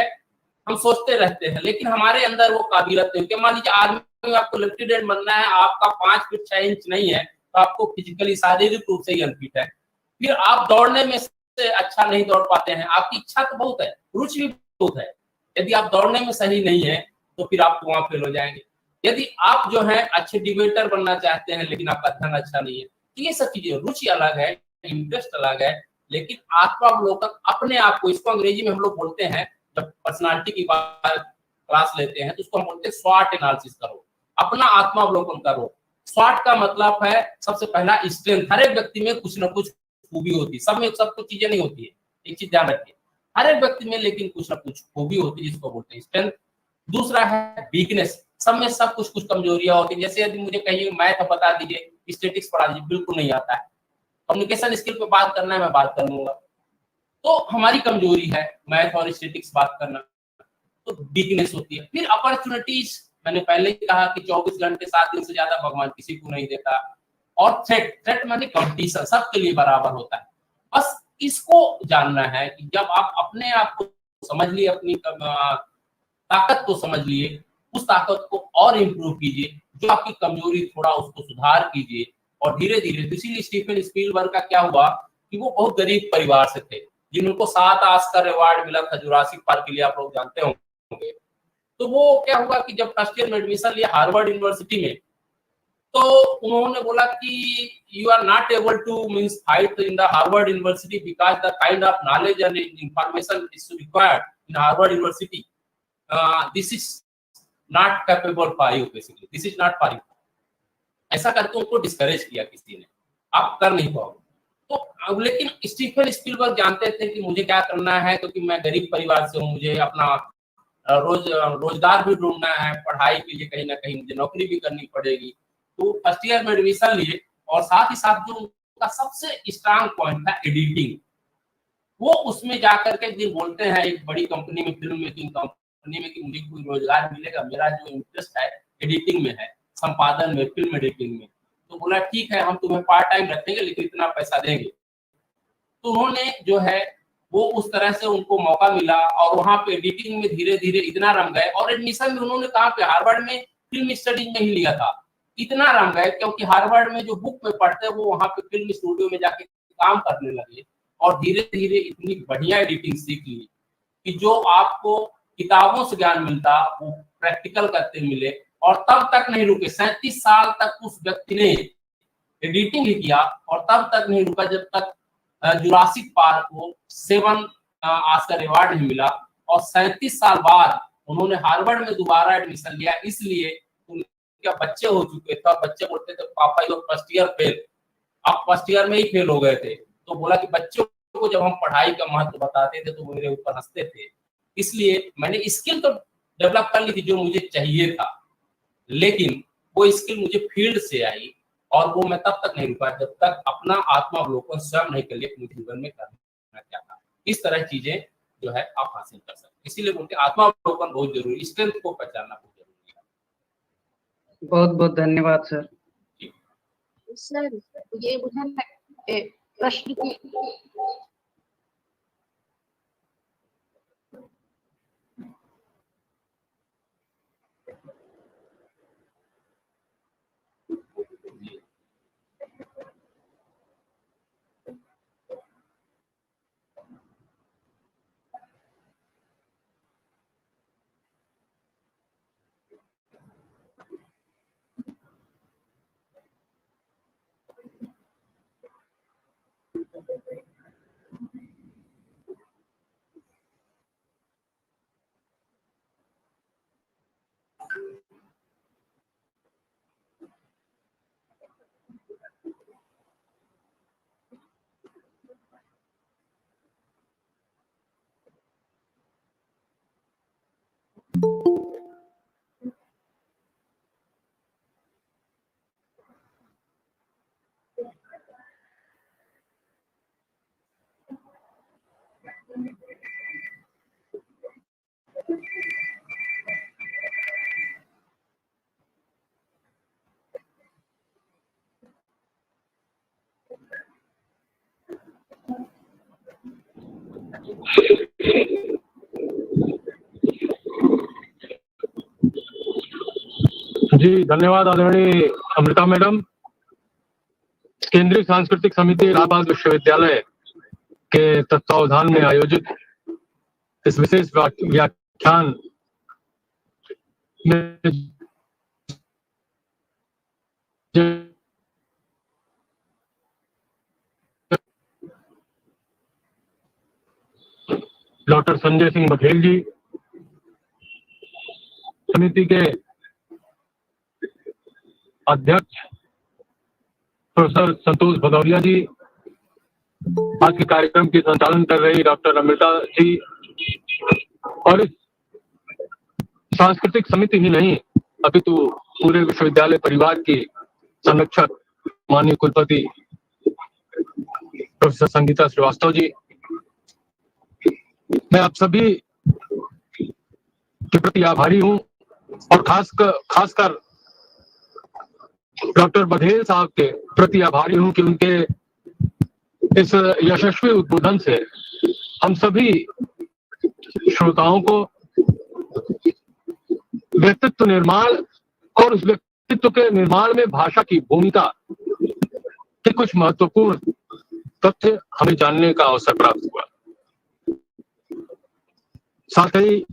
हम सोचते रहते हैं, लेकिन हमारे अंदर वो काबिलियत नहीं होती। मान लीजिए आर्मी में आपको लेफ्टिनेंट बनना है, आपका 5 फीट 6 इंच नहीं है, तो आपको फिजिकली शारीरिक रूप से ही अनफिट है, फिर आप दौड़ने में से अच्छा नहीं दौड़ पाते हैं। आपकी इच्छा तो बहुत है, रुचि भी बहुत है, यदि आप दौड़ने में सही नहीं है तो फिर आप वहां फेल हो जाएंगे। यदि आप जो है अच्छे डिबेटर बनना चाहते हैं लेकिन आपका अध्ययन अच्छा नहीं है, तो ये सब चीजें, रुचि अलग है, इंटरेस्ट अलग है, लेकिन आत्मावलोकन अपने आप को, इसको अंग्रेजी में हम लोग बोलते हैं, जब पर्सनालिटी की बात क्लास लेते हैं तो उसको हम बोलते हैं स्वॉट एनालिसिस करो, अपना आत्मावलोकन करो। स्वॉट का मतलब है सबसे पहला स्ट्रेंथ। हर एक व्यक्ति में कुछ ना कुछ खूबी होती है, सब में सब कुछ चीजें नहीं होती है, एक चीज ध्यान रखिए, हर एक व्यक्ति में लेकिन कुछ ना कुछ खूबी होती है, जिसको बोलते हैं स्ट्रेंथ। दूसरा है वीकनेस, सब में सब कुछ कुछ कमजोरियां होती है। जैसे यदि मुझे कहिए मैथ बता दीजिए, स्टैटिस्टिक्स पढ़ा दीजिए, बिल्कुल नहीं आता है। कम्युनिकेशन स्किल पे बात करना है, मैं बात कर लूंगा, तो हमारी कमजोरी है मैथ और स्टैटिस्टिक्स बात करना, तो वीकनेस होती है। फिर अपॉर्चुनिटीज, मैंने पहले ही कहा कि 24 घंटे 7 दिन से ज्यादा भगवान किसी को नहीं देता। और थ्रेट माने कंपटीशन, सबके लिए बराबर होता है। बस इसको जानना है कि जब आप अपने आप को समझ लिए, अपनी ताकत को समझ लिए, उस ताकत को और इम्प्रूव कीजिए, जो आपकी कमजोरी थोड़ा उसको सुधार कीजिए, और धीरे धीरे, इसीलिए स्टीफन स्पीलबर्ग का क्या हुआ कि वो बहुत गरीब परिवार से थे, जिनको 7 ऑस्कर अवार्ड मिला था जुरासिक पार्क के लिए, आप लोग जानते होंगे। तो वो क्या हुआ कि जब फर्स्ट ईयर में एडमिशन लिया हार्वर्ड यूनिवर्सिटी में, तो उन्होंने बोला कि you are not able to means fight in the Harvard university because the kind of knowledge and information is required in Harvard university, this is not capable for you, basically this is not for you. ऐसा करके उनको डिस्करेज किया किसी ने, आप कर नहीं पाओगे। तो लेकिन स्टीफन स्पीलबर्ग जानते थे कि मुझे क्या करना है, क्योंकि मैं गरीब परिवार से हूँ, मुझे अपना रोजगार भी ढूंढना है, पढ़ाई के लिए कहीं ना कहीं मुझे नौकरी भी करनी पड़ेगी। तो फर्स्ट ईयर में एडमिशन लिए, और साथ ही साथ जो उनका सबसे स्ट्रांग पॉइंट था एडिटिंग, वो उसमें जाकर के दिन बोलते हैं एक बड़ी कंपनी में, फिल्म मेकिंग कंपनी में, कि मुझे कोई रोजगार मिलेगा, मेरा जो इंटरेस्ट है एडिटिंग में है, संपादन में, फिल्म एडिटिंग में। तो बोला ठीक है, हम तुम्हें पार्ट टाइम रखेंगे लेकिन इतना पैसा देंगे। तो उन्होंने जो है वो उस तरह से उनको मौका मिला, और वहां पे एडिटिंग में धीरे धीरे इतना रम गए, और एडमिशन में उन्होंने कहा पे हार्वर्ड में फिल्म स्टडीज में ही लिया था। इतना रम गए क्योंकि हार्वर्ड में जो बुक में पढ़ते हैं वो वहां पे फिल्म स्टूडियो में जाके काम करने लगे, और धीरे धीरे इतनी बढ़िया एडिटिंग सीख ली कि जो आपको किताबों से ज्ञान मिलता वो प्रैक्टिकल करते मिले। और तब तक नहीं रुके, 37 साल तक उस व्यक्ति ने एडिटिंग ही किया, और तब तक नहीं रुका जब तक जुरासिक पार्क को 7 ऑस्कर अवार्ड नहीं मिला। और 37 साल बाद उन्होंने हार्वर्ड में दोबारा एडमिशन लिया, इसलिए उनके बच्चे हो चुके थे, बच्चे बोलते थे पापा यू फर्स्ट ईयर फेल, आप फर्स्ट ईयर में ही फेल हो गए थे। तो बोला कि बच्चों को जब हम पढ़ाई का महत्व बताते थे तो वो मेरे ऊपर हंसते थे, इसलिए मैंने स्किल तो डेवलप कर ली थी जो मुझे चाहिए था, लेकिन वो स्किल मुझे फील्ड से आई और वो मैं तब तक नहीं रुका जब तक अपना आत्मावलोकन स्वयं नहीं कर लिया कि मुझे जीवन में करना क्या था। इस तरह चीजें जो है आप हासिल कर सकते, इसीलिए बोलते हैं आत्मावलोकन बहुत जरूरी, स्ट्रेंथ को पहचानना बहुत जरूरी है। बहुत बहुत धन्यवाद सर। सर ये मुझे प्रश्न की जी धन्यवाद आदरणीय अमृता मैडम। केंद्रीय सांस्कृतिक समिति इलाहाबाद विश्वविद्यालय के तत्वावधान में आयोजित इस विशेष व्याख्यान में डॉक्टर संजय सिंह बघेल जी, समिति के अध्यक्ष प्रोफेसर संतोष भदौरिया जी, आज के कार्यक्रम की संचालन कर रही डॉक्टर अमृता जी, और इस सांस्कृतिक समिति ही नहीं अपितु पूरे विश्वविद्यालय परिवार की संरक्षक माननीय कुलपति प्रोफेसर संगीता श्रीवास्तव जी, मैं आप सभी के प्रति आभारी हूं और खासकर डॉक्टर बघेल साहब के प्रति आभारी हूं कि उनके इस यशस्वी उद्बोधन से हम सभी श्रोताओं को व्यक्तित्व निर्माण और उस व्यक्तित्व के निर्माण में भाषा की भूमिका के कुछ महत्वपूर्ण तथ्य हमें जानने का अवसर प्राप्त हुआ। साथ ही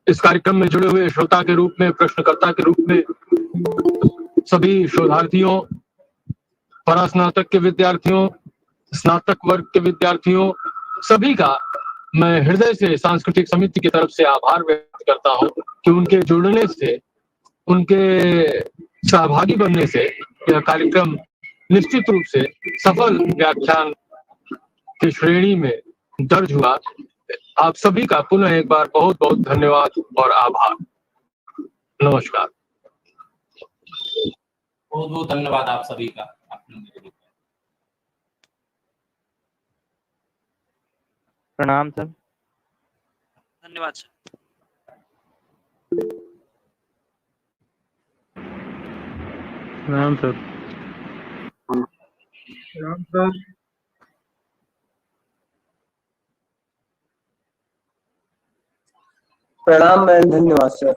इस कार्यक्रम में जुड़े हुए श्रोता के रूप में, प्रश्नकर्ता के रूप में सभी शोधार्थियों, परास्नातक के विद्यार्थियों, स्नातक वर्ग के विद्यार्थियों, सभी का मैं हृदय से सांस्कृतिक समिति की तरफ से आभार व्यक्त करता हूं कि उनके जुड़ने से, उनके सहभागी बनने से यह कार्यक्रम निश्चित रूप से सफल व्याख्यान की श्रेणी में दर्ज हुआ। आप सभी का पुनः एक बार बहुत बहुत धन्यवाद और आभार। नमस्कार। बहुत बहुत धन्यवाद आप सभी का। प्रणाम सर। धन्यवाद सर। प्रणाम सर। प्रणाम सर। प्रणाम मैम, धन्यवाद सर।